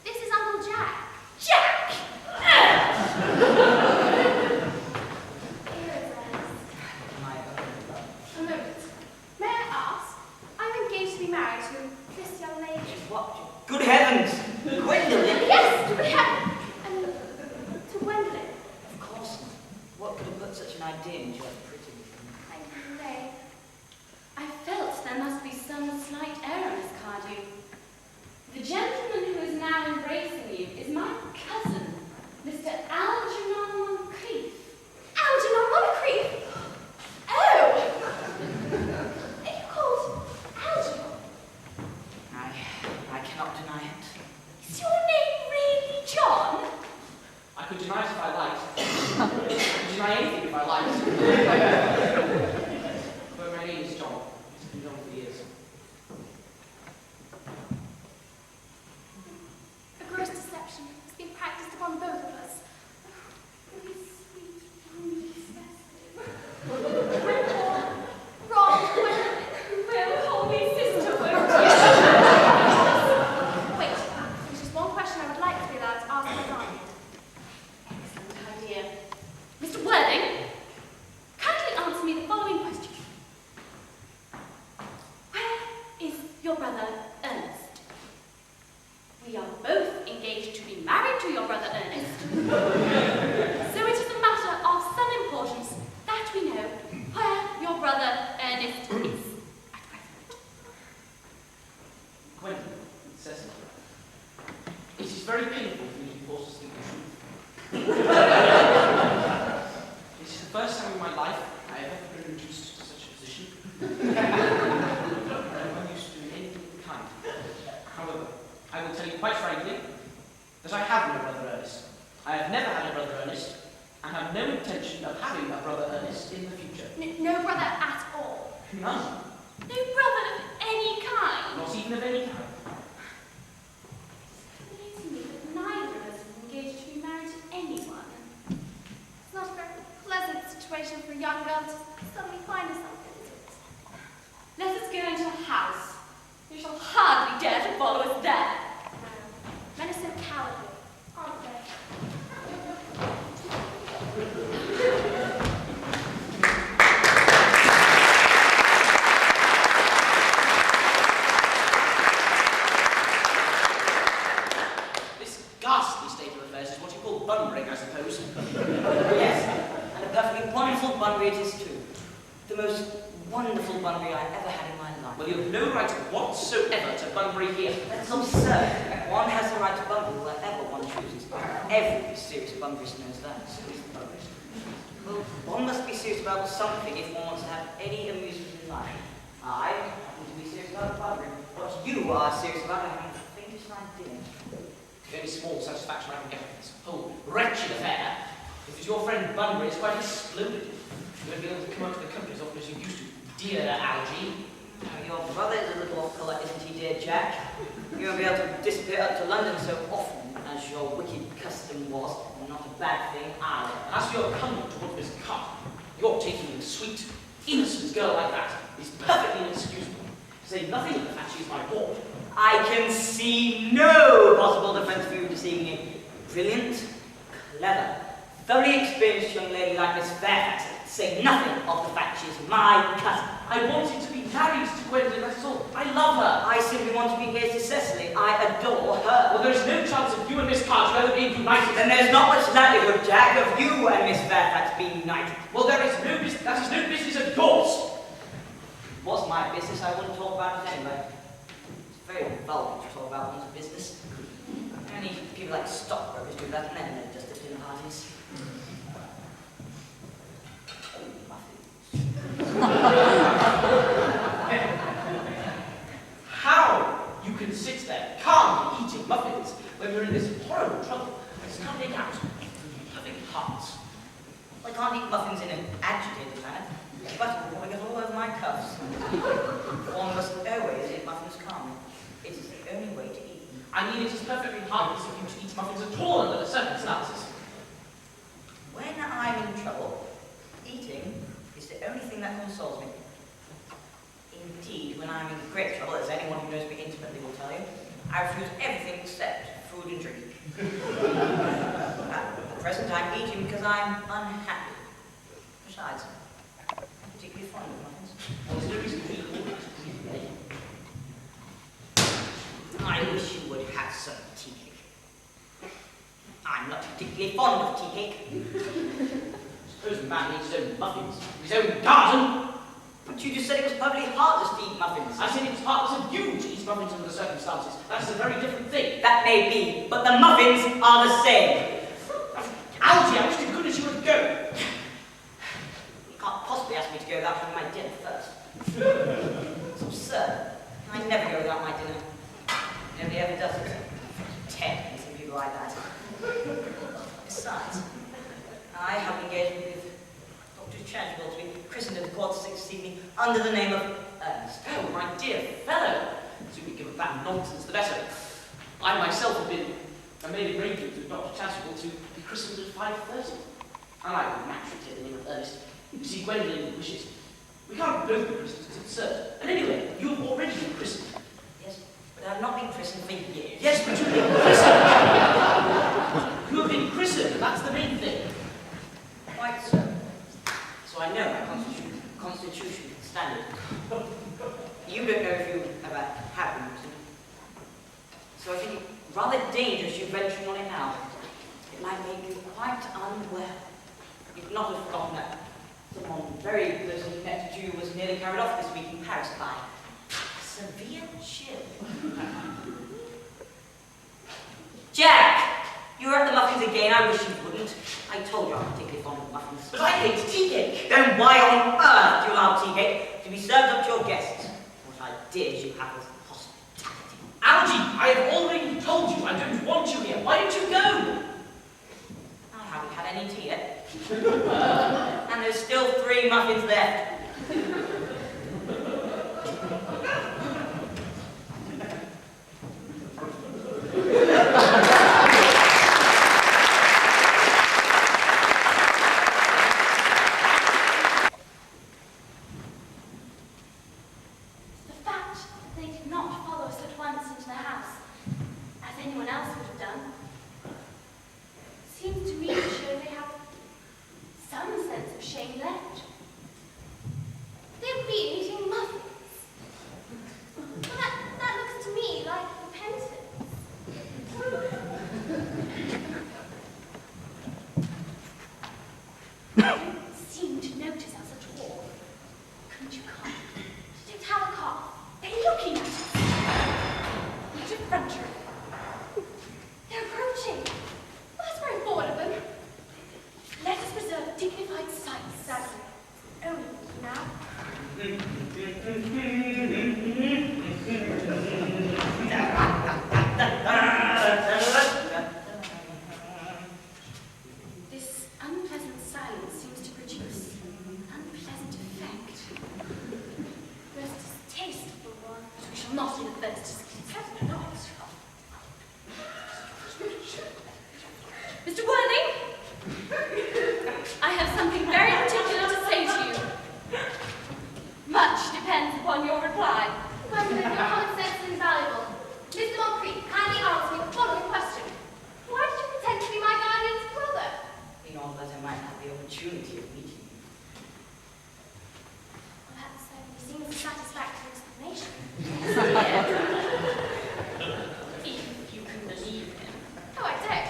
S2: This is Uncle Jack.
S11: Jack!
S2: Here is Ernest.
S8: My own love.
S2: A moment. May I ask? I'm engaged to be married to this young lady.
S8: What? Good heavens! Gwendolyn!
S2: Yes, to to Gwendolyn.
S8: Of course not. What could have put such an idea into your pretty little
S2: Thank you, May.
S11: I felt there must be some slight error, Miss Cardew. The gentleman who is now embracing you is my cousin, Mr. Algernon Moncrief.
S2: Algernon Moncrief! Oh! Are you called Algernon?
S8: I cannot deny it.
S11: Is your name really John?
S9: I could deny it if I liked. I could deny anything if I liked. But my name is John. It's been John for years.
S2: A gross deception has been practiced upon both of us. Really sweet, really festive. Wrong, Gwendolyn.
S11: Will call me sister, won't
S2: Wait, there's just one question I would like to be allowed to ask my guardian.
S11: Excellent idea. Mr. Worthing, kindly answer me the following question. Where is your brother Ernest? We are both engaged to be married to your brother Ernest. So it is a matter of some importance that we know where your brother Ernest is at present.
S9: Gwendolyn, Cecily. It is very painful for me to be forced to speak the truth. This is the first time in my life I have ever been reduced to such a position. I'm unused to doing anything of the kind. However, I will tell you quite frankly that I have no brother Ernest. I have never had a brother Ernest, and have no intention of having a brother Ernest in the future.
S2: No brother at all.
S9: None.
S11: No brother of any kind.
S9: Not even of any kind.
S11: It's amazing me that neither of us is engaged to be married to anyone.
S2: It's not a very pleasant situation for a young girl to suddenly find herself in, is it?
S11: Let us go into the house. You shall hardly dare to follow us there.
S2: Men are so cowardly, aren't they?
S9: This ghastly state of affairs is what you call Bunbury, I suppose.
S8: Yes, and a perfectly wonderful Bunbury it is too. The most wonderful Bunbury I ever had in my life.
S9: Well, you have no right whatsoever to Bunbury here.
S8: That's absurd. One has the right to Bunbury wherever one chooses. Every serious Bunburyist knows that. Well, one must be serious about something if one wants to have any amusement in life. I happen to be serious about Bunbury. What you are serious about, I haven't the faintest idea.
S9: The only small satisfaction I can get from this whole wretched affair is that your friend Bunbury is quite exploded. You won't be able to come out to the country as often as you used to, dear Algie.
S8: Your brother is a little off colour, isn't he, dear Jack? You won't be able to disappear up to London so often as your wicked custom was. Not a bad thing either.
S9: And as for your conduct towards Miss Carter, you're taking sweet, innocent girl like that is perfectly inexcusable. To say nothing of the fact she is my ward.
S8: I can see no possible defense for you deceiving a brilliant, clever, thoroughly experienced young lady like Miss Fairfax, to say nothing of the fact she is my cousin.
S9: I wanted to be married to Gwendolyn, that's all. I love her.
S8: I simply want to be engaged to Cecily. I adore her.
S9: Well, there's no chance of you and Miss Cardew ever being united.
S8: Then there's not much likelihood, Jack, of you and Miss Fairfax being united.
S9: Well, that is no business of yours.
S8: If it was my business, I wouldn't talk about it anyway. It's very vulgar to talk about one's business. Only people like stockbrokers do that, and then they're just at dinner parties.
S9: How you can sit there calmly eating muffins when we're in this horrible trouble, I just can't make out. Having hearts.
S8: I can't eat muffins in an agitated manner. The butter will get all over my cuffs. One must always eat muffins calmly. It is the only way to eat them.
S9: I mean, it is perfectly harmless of you to eat muffins at all under the circumstances.
S8: When I'm in trouble, eating is the only thing that consoles me. Indeed, when I'm in great trouble, as anyone who knows me intimately will tell you, I refuse everything except food and drink. At the present, I'm eating because I'm unhappy. Besides, I'm particularly fond of muffins.
S9: Well, there's no reason to eat all that.
S8: I wish you would have some tea cake. I'm not particularly fond of tea cake.
S9: Suppose a man eats his own muffins in his own garden.
S8: But you just said it was perfectly heartless to eat muffins.
S9: I said it was heartless of you to eat muffins under the circumstances. That's a very different thing.
S8: That may be, but the muffins are the same.
S9: Algy, I wish to goodness you would go.
S8: You can't possibly ask me to go without having my dinner first. It's absurd. I never go without my dinner. Nobody ever does it. Ted and some people like that. Besides, I have an engagement with Dr. Chadwell to be christened at the court this evening under the name of Earnest.
S9: Oh, my dear fellow. The sooner we give up that nonsense, the better. I myself have made arrangements with Dr. Chadwell to be christened at 5:30. And I will naturally take the name of Earnest. You see, Gwendolyn wishes. We can't both be christened, it's absurd. And anyway, you've already been christened.
S8: Yes, but I've not been christened for years.
S9: Yes, but you've been christened. You have been christened, that's the main thing.
S8: Quite so. So I know my constitution standard. You don't know if you ever have been christened. So I think it rather dangerous you venturing on it now. It might make you quite unwell. You've not have forgotten that someone very closely connected to you was nearly carried off this week in Paris by a severe chill. Jack! You're at the muffins again. I wish you wouldn't. I told you I'm particularly fond of muffins.
S9: But I hate tea cake.
S8: Then why on earth do you allow tea cake to be served up to your guests? What ideas you have of hospitality.
S9: Algy, I have already told you I don't want you here. Why don't you go?
S8: I haven't had any tea yet. And there's still 3 muffins left.
S11: The fact that they did not follow us at once into the house, as anyone else would have done, seems to me to show they have some sense of shame left. They've been eating muffins. Well, that looks to me like repentance. You don't seem to notice us at all. Couldn't you cough? You don't have a cough. They're looking at us. What effrontery. They're approaching. Well, that's very bored of them. Let us preserve dignified sight, Sadly. Only now. This unpleasant silence seems to produce an unpleasant effect. Most distasteful one, but we shall not be the first to succeed. Certainly not. Mr. Worthing, I have something very particular to say to you. Much depends upon your reply.
S2: Gwendolyn, your common sense is invaluable. Mr. Moncrief, kindly answer me the following question. Why did you pretend to be my guardian's brother?
S8: In order that I might have the opportunity of meeting you.
S2: Well, that certainly seems a satisfactory explanation.
S11: If you can believe him.
S2: Oh, I don't.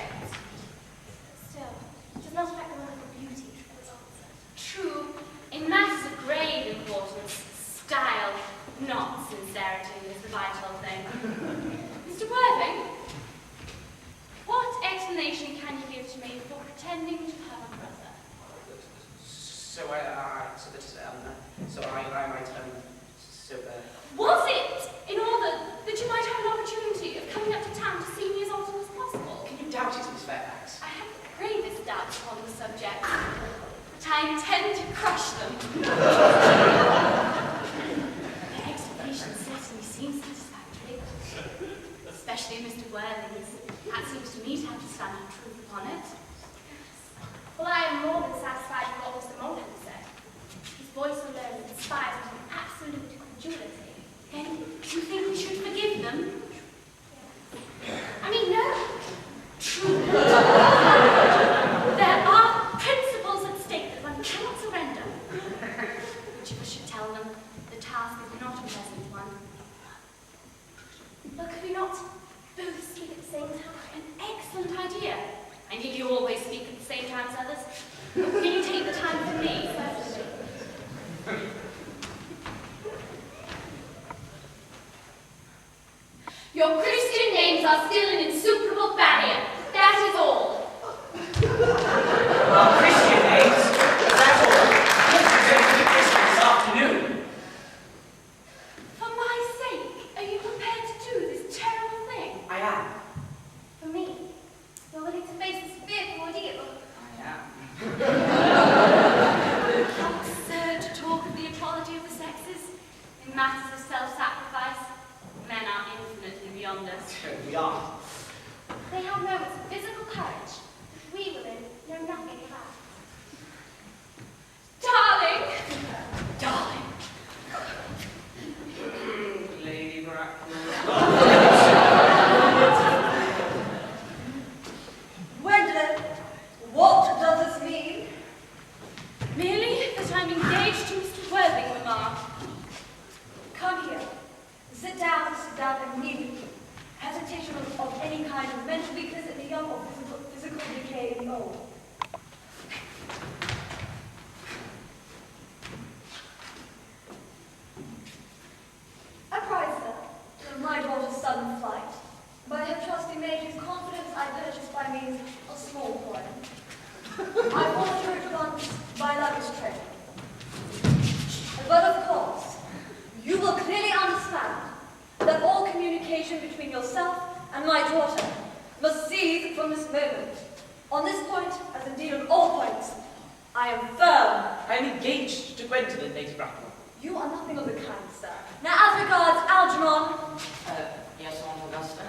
S2: Still, it does not affect the wonderful beauty of his answer.
S11: True, in matters of grave importance, style, not sincerity, is the vital thing. Mr. Worthing, what explanation can you give to me for pretending to have a brother? Was it in order that you might have an opportunity of coming up to town to see me as often as possible?
S9: Can you doubt it, Miss Fairfax?
S11: I have the gravest doubts upon the subject, but I intend to crush them. The explanation certainly seems satisfactory, especially Mr. Worthing's. That seems to me to have the standard truth upon it.
S2: Well, I am more than satisfied with what Mr. Moncrief said. His voice alone inspires me with absolute credulity.
S11: Then you think we should forgive them?
S2: I mean, no.
S11: True. There are principles at stake that one cannot surrender. Which of us should tell them the task is not a pleasant one?
S2: But could we not both speak at the same time?
S11: An excellent idea. And did you always speak at the same time as others? Can you take the time for me?
S2: Certainly.
S11: Your Christian names are still an insuperable barrier. That is all.
S9: Our Christian names? Is that all? Yes, we're going to do this afternoon.
S11: For my sake, are you prepared to do this terrible thing?
S9: I am.
S2: For me, you're willing to face this fearful ordeal.
S8: I am.
S11: How absurd to talk of the equality of the sexes. In matters of self-sacrifice, men are infinitely beyond us.
S9: We are.
S2: They have moments of physical courage that we women know nothing about.
S11: Darling! Darling!
S9: Lady Bracknell.
S10: Gwendolyn, what does this mean?
S11: Merely that I'm engaged to Mr. Worthing, Mamma.
S10: Come here. Sit down immediately. Hesitation of any kind of mental weakness in the young or physical decay in the old. Apprise, sir, of my daughter's sudden flight. By her trusty mage's confidence, I purchased by means of small coin. I bought her at once by luggage train. But of course, you will clearly understand that all communication between yourself and my daughter must cease from this moment. On this point, as indeed on all points, I am firm.
S9: I am engaged to Gwendolyn, Lady Bracknell.
S10: You are nothing of the kind, sir. Now, as regards Algernon,
S8: Yes, Aunt Augusta?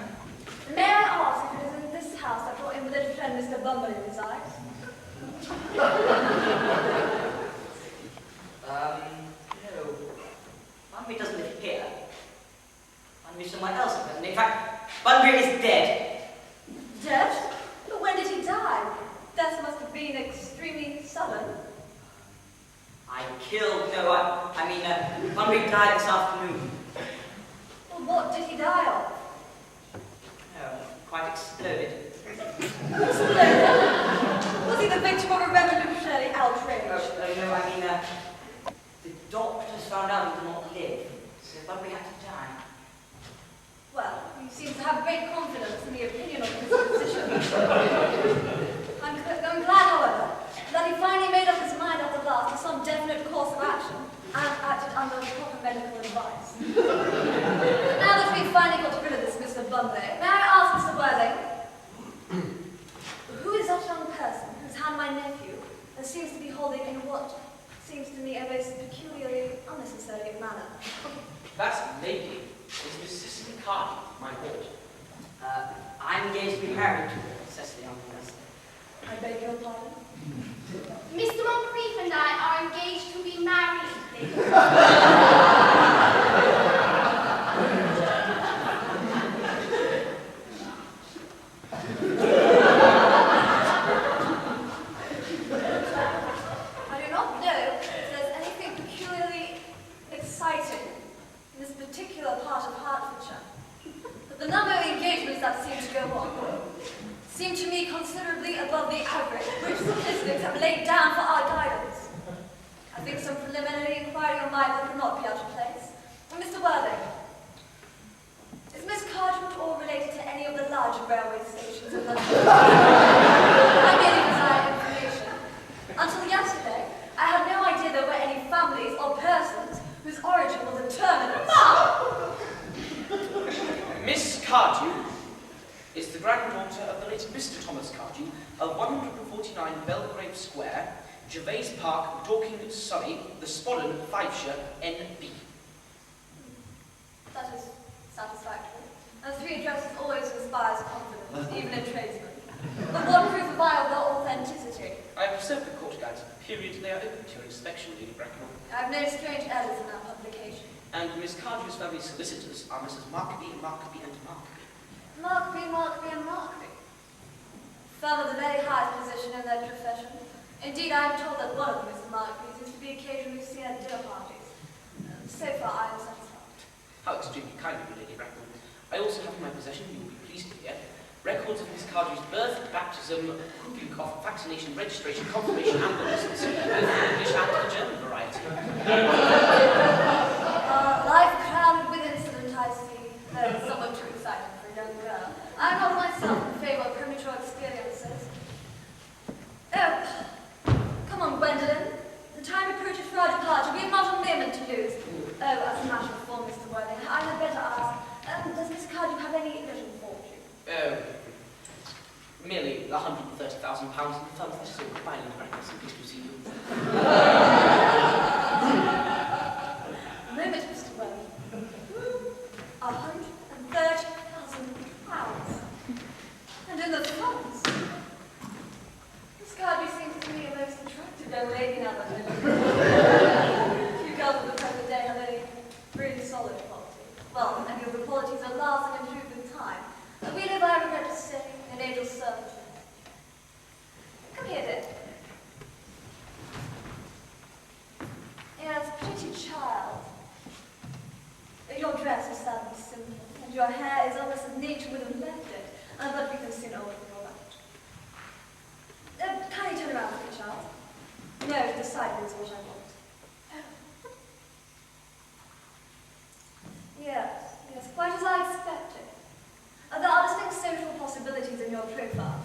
S10: may I ask if it is in this house that your invalid friend Mr. Bumbley resides?
S8: No. Bunbury doesn't live here. Bunbury somewhere else, doesn't he? In fact, Bunbury is dead.
S10: Dead? But when did he die? Death must have been extremely sudden.
S8: Bunbury died this afternoon.
S10: Well, what did he die of?
S8: Quite exploded.
S10: Was he the victim of a revolutionary outrage?
S8: No, the doctors found out he could not live, so Bunbury had to die.
S10: Well, you seem to have great confidence in the opinion of his physician. I'm glad, however, that he finally made up his mind at the last to some definite course of action and acted under proper medical advice. Now that we've finally got rid of this Mr. Bunbury, may I ask Mr. Worthing, who is that young person whose hand my nephew seems to be holding in what seems to me a most peculiarly unnecessary manner?
S9: That lady is Miss Cicely Carter, my ward.
S8: I'm engaged to be married to Cecily Uncle.
S10: I beg your pardon?
S2: Mr. Moncrief and I are engaged to be married.
S10: particular part of Hertfordshire. But the number of engagements that seem to go on seem to me considerably above the average which statistics have laid down for our guidance. I think some preliminary inquiry on my part would not be out of place. Mr. Worthing, is Miss Cardew at all related to any of the larger railway stations in London? I merely desire information. Until yesterday, I had no idea there were any families or persons whose origin was a terminus.
S9: Miss Cardew is the granddaughter of the late Mr. Thomas Cardew of 149 Belgrave Square, Gervais Park, Dorking, Surrey, the Spodden, Fifeshire, NB.
S10: That is satisfactory. And 3 addresses always inspires confidence, even in tradesmen. But what proof of their authenticity?
S9: I have preserved the court guides of the period they are open to your inspection, Lady Bracknell.
S10: I have no strange errors in our publication.
S9: And Miss Cardew's family solicitors are Mrs. Markby, Markby, and Markby.
S10: Markby, and Markby. Firm of the very highest position in their profession. Indeed, I am told that one of the Mr. Markbys is to be occasionally seen at dinner parties. So far, I am satisfied.
S9: How extremely kind of you, Lady Bracknell. I also have in my possession, you will be pleased to hear, records of Miss Cardew's birth, baptism, whooping cough, vaccination, registration, confirmation, and the license, both the English and the German variety.
S10: Life crowded with incident, I see. Though somewhat too exciting for a young girl. I'm not myself in favour of premature experiences. Oh, come on, Gwendolyn. The time approaches for our departure. We have not a moment to lose. Oh, as a matter of form, Mr. Worthing, I had better ask, does Miss Cardew have any little fortune?
S9: Merely £130,000 in the funds. That is all. Goodbye, Lady Bracknell. So pleased to see you.
S10: A moment, Mr. Worthing. £130,000. And in the funds. Miss Cardew seems to me a most attractive young lady now that I live. Few girls of the present day have any really solid quality. Well, any of the qualities that last and improve with time. We live, I regret to say, in angel's servitude. Come here, dear. Yes, pretty child. Your dress is sadly simple, and your hair is almost as nature would have left it, but we can soon overthrow that. Kindly turn around, pretty child. No, decidedly is what I want. Yes, quite as I expected. There are distinct social possibilities in your profile.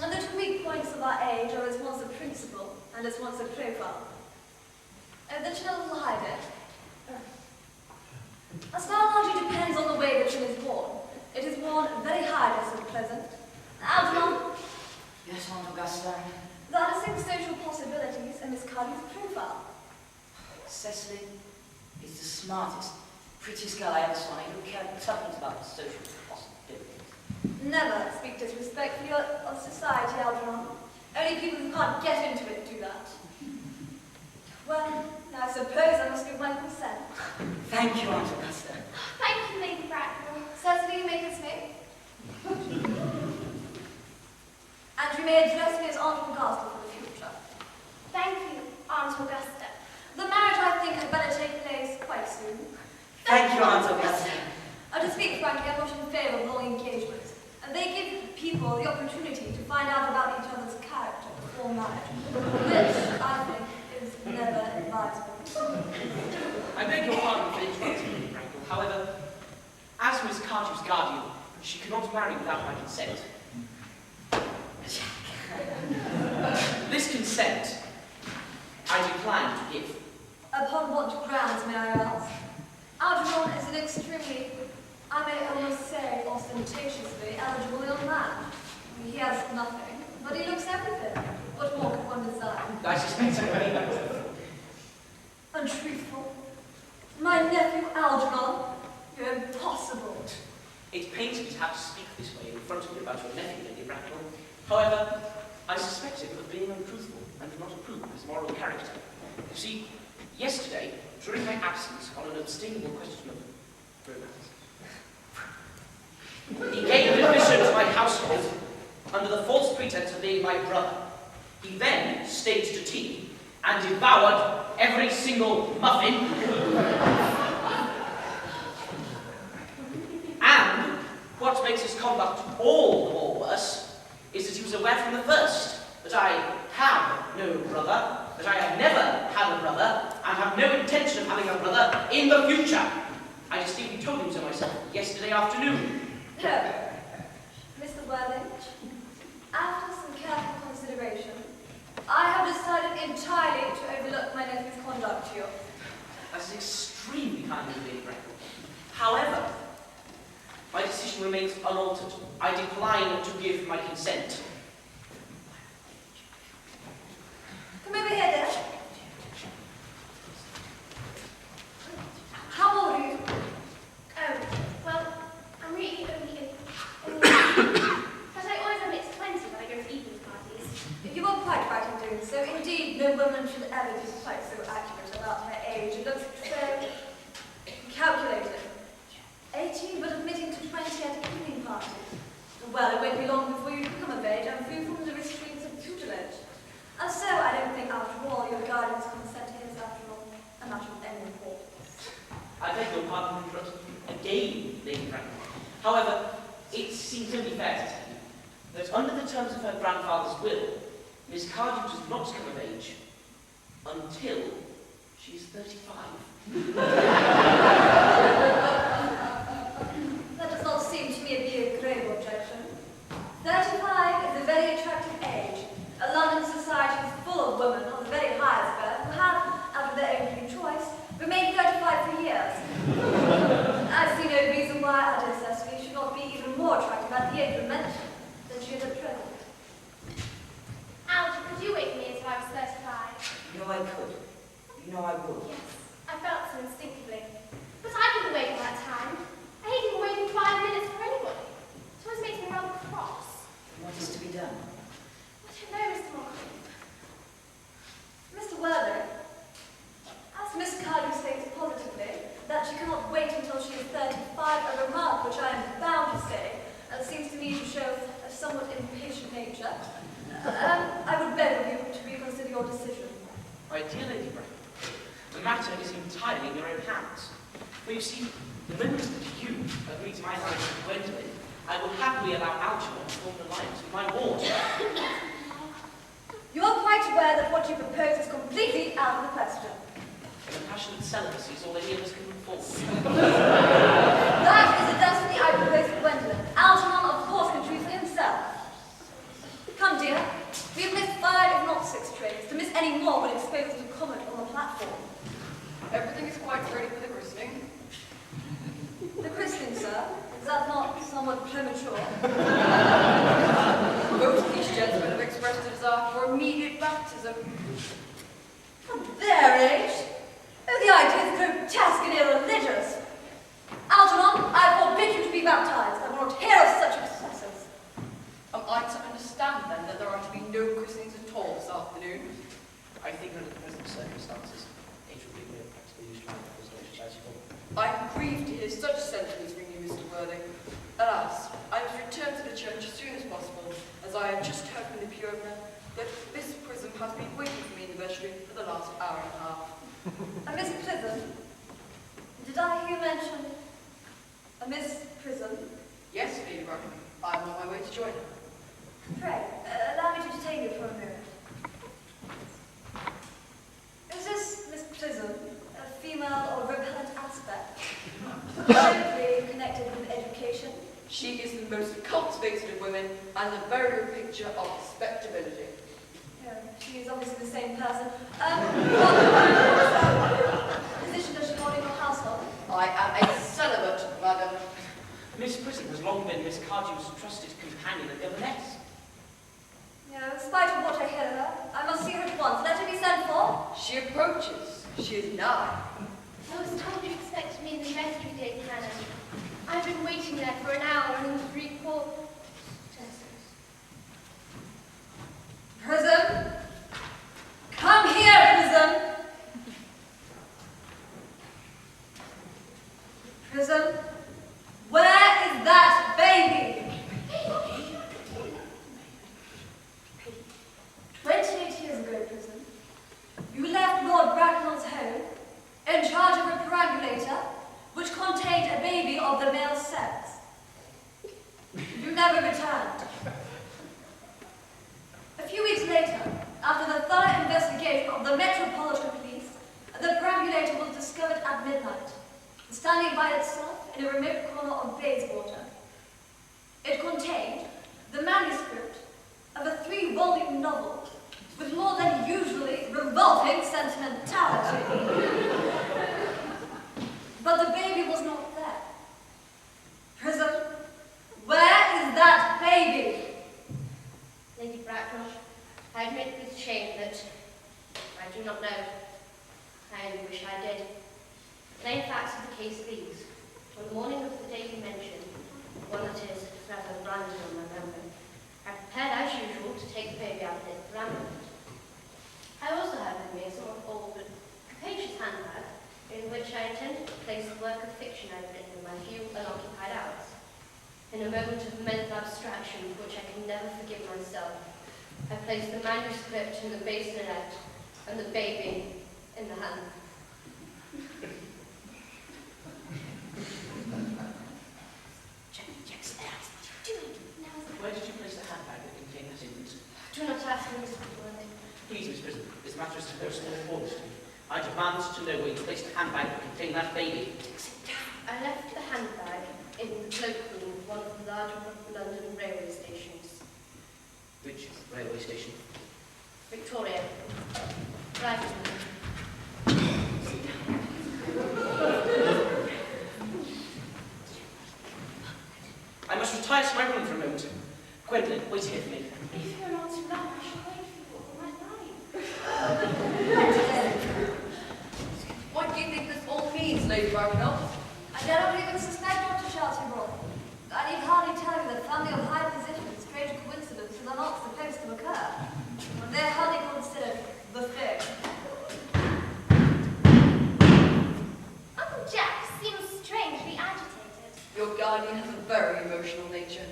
S10: And the 2 weak points of our age are at once a principle and at once a profile. The chin a little high there. A style largely depends on the way the chin is worn. It is worn very high just at present. Algernon.
S8: Yes, Aunt Augusta.
S10: There are distinct social possibilities in Miss Cardew's profile.
S8: Cecily is the smartest, prettiest girl I ever saw, and I don't care tuppence about the social possibilities.
S10: Never speak disrespectfully of society, Algernon. Only people who can't get into it do that. Well, I suppose I must give my consent.
S8: Thank you, Aunt Augusta.
S2: Thank you, Lady Bracknell.
S10: Cecily, you may kiss me. And you may address me as Aunt Augusta for the future.
S2: Thank you, Aunt Augusta.
S10: The marriage, I think, had better take place quite soon.
S8: Thank you, Aunt Augusta.
S10: To speak frankly, I'm not in favour of long engagements. And they give people the opportunity to find out about each other's character before marriage, which, I think, is never advisable.
S9: I beg your pardon for interrupting, Lady Bracknell. However, as Miss Cardew's guardian, she cannot marry without my consent. This consent I decline to give.
S10: Upon what grounds, may I ask? Algernon is an extremely, I may almost say ostentatiously, eligible young man. He has nothing, but he looks everything. What more could one desire?
S9: I suspect I may not.
S10: Untruthful. My nephew Algernon? You're impossible.
S9: It pains me to have to speak this way in front of you about your nephew, Lady Bracknell. However, I suspect him of being untruthful and do not approve of his moral character. You see, yesterday, during my absence on an unsustainable question of romance, he gave admission to my household under the false pretense of being my brother. He then stayed to tea and devoured every single muffin conduct all the more worse is that he was aware from the first that I have no brother, that I have never had a brother, and have no intention of having a brother in the future. I distinctly told him so myself yesterday afternoon.
S10: No. Mr. Worthing, after some careful consideration, I have decided entirely to overlook my nephew's conduct to you.
S9: That is extremely kind of you, Frank. However, my decision remains unaltered. I decline to give my consent.
S10: Come over here, dear. How old are you?
S11: Oh, well, I'm really only but I always admit to 20 when I go to evening parties.
S10: You are quite right in doing so. Indeed, no woman should ever be quite so accurate about her age. It looks so calculated. 18, but admitting to 20 at evening parties. Well, it won't be long before you become of age and free from the restraints of tutelage. And so, I don't think, after all, your guardian's consent is, after all, a matter of any importance.
S9: I beg your pardon for interrupting you again, Lady Frank. However, it seems only fair to tell you that under the terms of her grandfather's will, Miss Cardew does not come of age until she is 35.
S10: That does not seem to me to be a grave objection. 35 is a very attractive age. A London society is full of women of the very highest birth who have, out of their own free choice, remained 35 for years. I see no reason why our dear Cecily should not be even more attractive at the age you mentioned than she is at present.
S11: Algy, could you wait for me until I was 35?
S8: You know I could. You know I would.
S11: Yes, I felt so instinctively. But I couldn't wait all that time. I hate even waiting 5 minutes for anybody. It always makes me rather cross.
S8: What is to be done?
S11: I don't know, Mr. Moncrief.
S10: Mr. Worthing, as Miss Cardew states positively that she cannot wait until she is 35, a remark which I am bound to say, and seems to me to show a somewhat impatient nature, I would beg of you to reconsider your decision.
S9: My dear Lady Frank, the matter is entirely in your own hands. For you see, the moment that you agree to my marriage with Gwendolyn, I will happily allow Algernon to form an alliance with my ward.
S10: You are quite aware that what you propose is completely out of the question.
S9: The passionate celibacy is all any of us can look forward to.
S10: That is a destiny I propose for Gwendolyn. Algernon, of course, can choose for himself. Come, dear. We've missed 5, if not 6 trains. To miss any more would expose us to comment on the platform.
S3: Everything is quite ready for the christening.
S10: The christening, sir? Is that not somewhat premature?
S3: Both these gentlemen have expressed a desire for immediate baptism.
S10: At their age? Oh, the idea is grotesque and irreligious. Algernon, I forbid you to be baptized. I will not hear of such excesses.
S3: Am I to understand, then, that there are to be no christenings at all this afternoon?
S9: I think under the present circumstances, it would be more practically used to my proposal as you call.
S3: I am grieved to hear such sentiments from you, Mr. Worthing. Alas, I must return to the church as soon as possible, as I have just heard from the Puritan that Miss Prism has been waiting for me in the vestry for the last hour and a half.
S10: A Miss Prism? Did I hear you mention a Miss Prism?
S3: Yes, Lady Bracken. I am on my way to join her.
S10: Pray, allow me to detain you for a moment. Is this Miss Prism a female or repellent aspect? Probably connected with education?
S3: She is the most cultivated of women and the very picture of respectability.
S10: Yeah, she is obviously the same person. What position does she hold in your household?
S3: I am a celibate, madam.
S9: Miss Prism has long been Miss Cardew's trusted companion and governess.
S10: Yeah, in spite of what I hear of her, I must see her at once. Let her be sent for.
S3: She approaches. She is nigh.
S11: I was told you expected me in the vestry, Lady Hannah. I've been waiting there for an hour and 3/4.
S10: Prism! Come here, Prism! Prism, where is that baby? 28 years ago, Prism, you left Lord Bracknell's home in charge of a perambulator which contained a baby of the male sex.
S2: never returned. A few weeks later, after the thorough investigation of the Metropolitan Police, the perambulator was discovered at midnight, standing by itself in a remote corner of Bayswater. It contained the manuscript of a 3-volume novel with more than usually revolting sentimentality. But the baby was not there. Prism, where is that baby?
S13: Lady Bracknell, I admit with shame that I do not know. I only wish I did. The plain facts of the case are these. On the morning of the day you mentioned, one that is rather branded on my memory, I prepared as usual to take the baby out of its perambulator. I also have with me a somewhat old but capacious handbag in which I intended to place the work of fiction I have written in my few unoccupied hours. In a moment of mental abstraction for which I can never forgive myself, I placed the manuscript in the basinette and the baby in the hand.
S9: Where did you place the handbag that contained that infant?
S13: Do not ask me, Mr. Worthing.
S9: Please, Miss Prison, this matter is of no small importance to me. I demand to know where you placed the handbag that contained that baby.
S13: I left the handbag in the cloakroom of one of the large London railway stations.
S9: Which railway station?
S13: Victoria. Right.
S9: I must retire to my room for a moment. Gwendolyn, wait here for me.
S11: If you're not too long, I shall wait for you all night.
S10: What do you think this all means, Lady Bracknell?
S2: I dare not even suspect Dr. Shelton. I need hardly tell you that family of high position, strange coincidences are not supposed to occur. They're hardly considered the thing.
S11: Uncle Jack seems strangely agitated.
S10: Your guardian has a very emotional nature.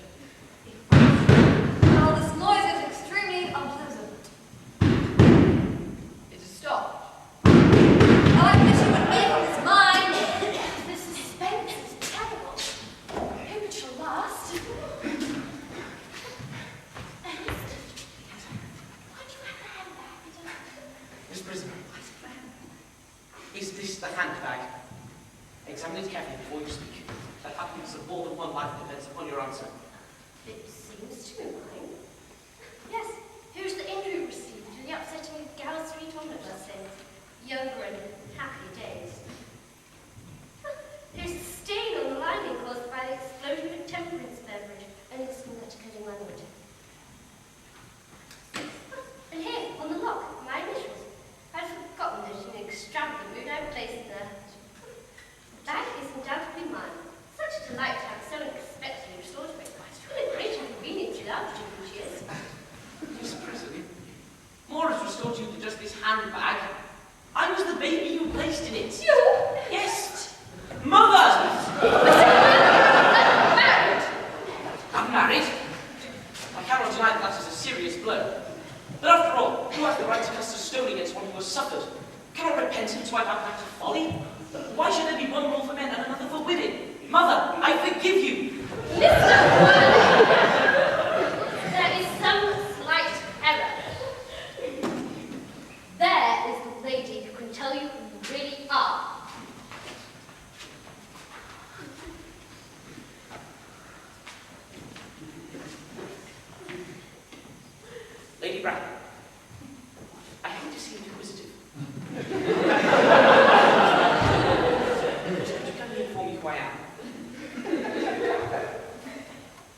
S2: Well, this noise is extremely unpleasant.
S10: It has stopped.
S2: I wish you would make up his mind.
S11: The suspense is terrible. I hope it shall last. Ernest, why do you have the handbag?
S9: Miss Prison, is this the handbag? Examine it carefully before you speak. That happens that more than one life depends upon your answer.
S13: It seems to be mine.
S11: Yes. Who's the injury received in the upsetting of Gower Street omnibus in
S13: Younger and happy days. There's a stain on the lining caused by the explosion of a temperance beverage. Only the small letter cutting language. And here, on the lock, my initials. I'd forgotten that in an extravagant mood I placed it there. The bag is undoubtedly mine. Such a delight to have so unexpectedly restored to it. It's really a great inconvenience without the which is.
S9: Miss Prison, more has restored you than just this handbag. I was the baby you placed in it.
S13: You?
S9: Yes! Mother!
S13: Married?
S9: I'm married. I cannot deny that is a serious blow. But after all, who has the right to cast a stone against one who has suffered? Cannot repentance wipe out an act of folly? Why should there be one rule for men and another for women? Mother, I forgive you.
S13: Mr. Worthing, there is some slight error. There is the lady who can tell you who you really are.
S9: Lady Bracknell, I hate to seem inquisitive. Can you inform me who I am?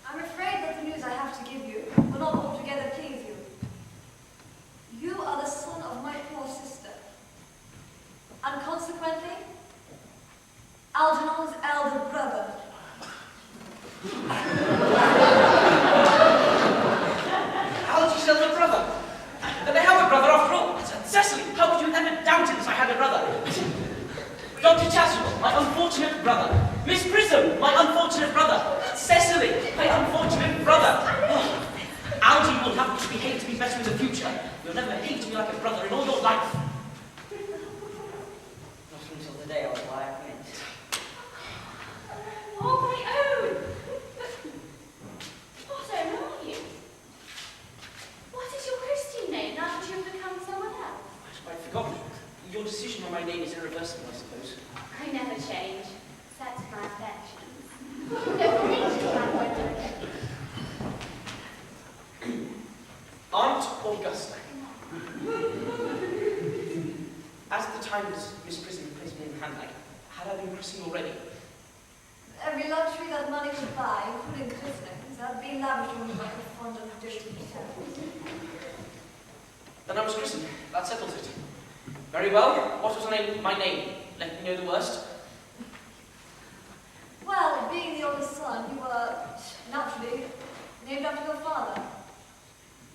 S2: I'm afraid that the news I have to give you will not altogether please you. You are the son of my poor sister, and consequently, Algernon's elder brother.
S9: Algy's elder brother. Then I have a brother after all. Cecily, how could you ever doubt it that I had a brother? Dr. Chasuble, my unfortunate brother. Miss Prism, my unfortunate brother. Cecily, my unfortunate brother. Oh, Algy will have to behave to me better in the future. You'll never hate me like a brother in all your life.
S8: Not until the day I was alive, I meant.
S11: Oh, my own!
S9: time has Miss Prism placed me in the handbag? Had I been pressing already?
S10: Every luxury that money could buy, including christenings, had been lavished on me by a fond and dirty parents.
S9: Then I was christened. That settles it. Very well. What was my name? Let me know the worst.
S10: Well, being the oldest son, you were, naturally, named after your father.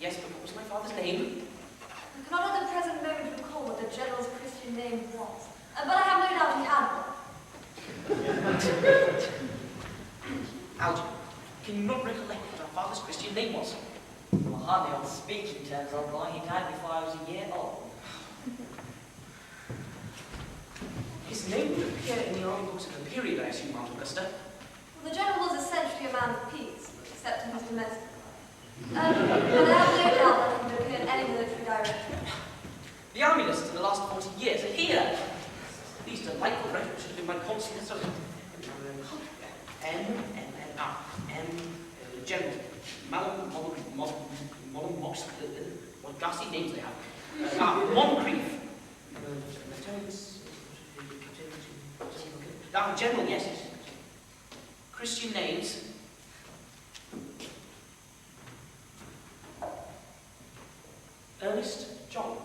S9: Yes, but what was my father's name?
S10: I cannot at the present moment recall what the general's Christian name was, but I have no doubt he had one.
S9: Algernon, can you not recollect what our father's Christian name was?
S8: Well, hardly on speaking terms, old boy. He died before I was a year old.
S9: His name would appear in the army books of the period, I assume, Aunt Augusta.
S10: Well, the general was essentially a man of peace, except in his domestic life. And I have no doubt that he would appear in any military direction.
S9: The army lists in the last 40 years are here. These delightful records should have been my constant study. General, what ghastly names they have. Moncrief. General, yes. Christian names. Earnest John.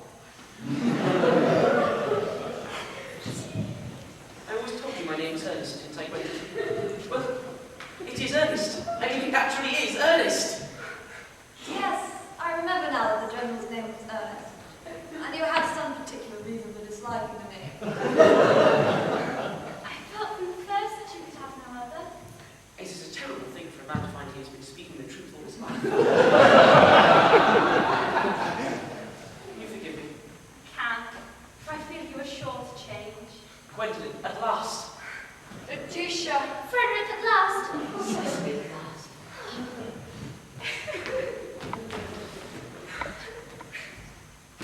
S9: I always told you my name is Earnest, didn't I, Gwendolyn? Well, it is Earnest. I mean, it actually is Earnest.
S10: Yes, I remember now that the general's name was Earnest. And you had some particular reason for disliking the name.
S11: I felt from the first that you could have no other.
S9: It is a terrible thing for a man to find he has been speaking the truth all his life. You forgive me.
S11: Can. I feel you are sure to change.
S9: Gwendolyn, at last.
S10: Letitia.
S11: Frederick, at last.
S8: Cecily, at last.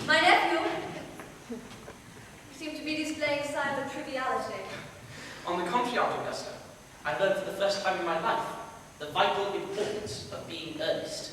S10: My nephew. You seem to be displaying signs of triviality.
S9: On the contrary, Aunt Augusta, I learned for the first time in my life the vital importance of being earnest.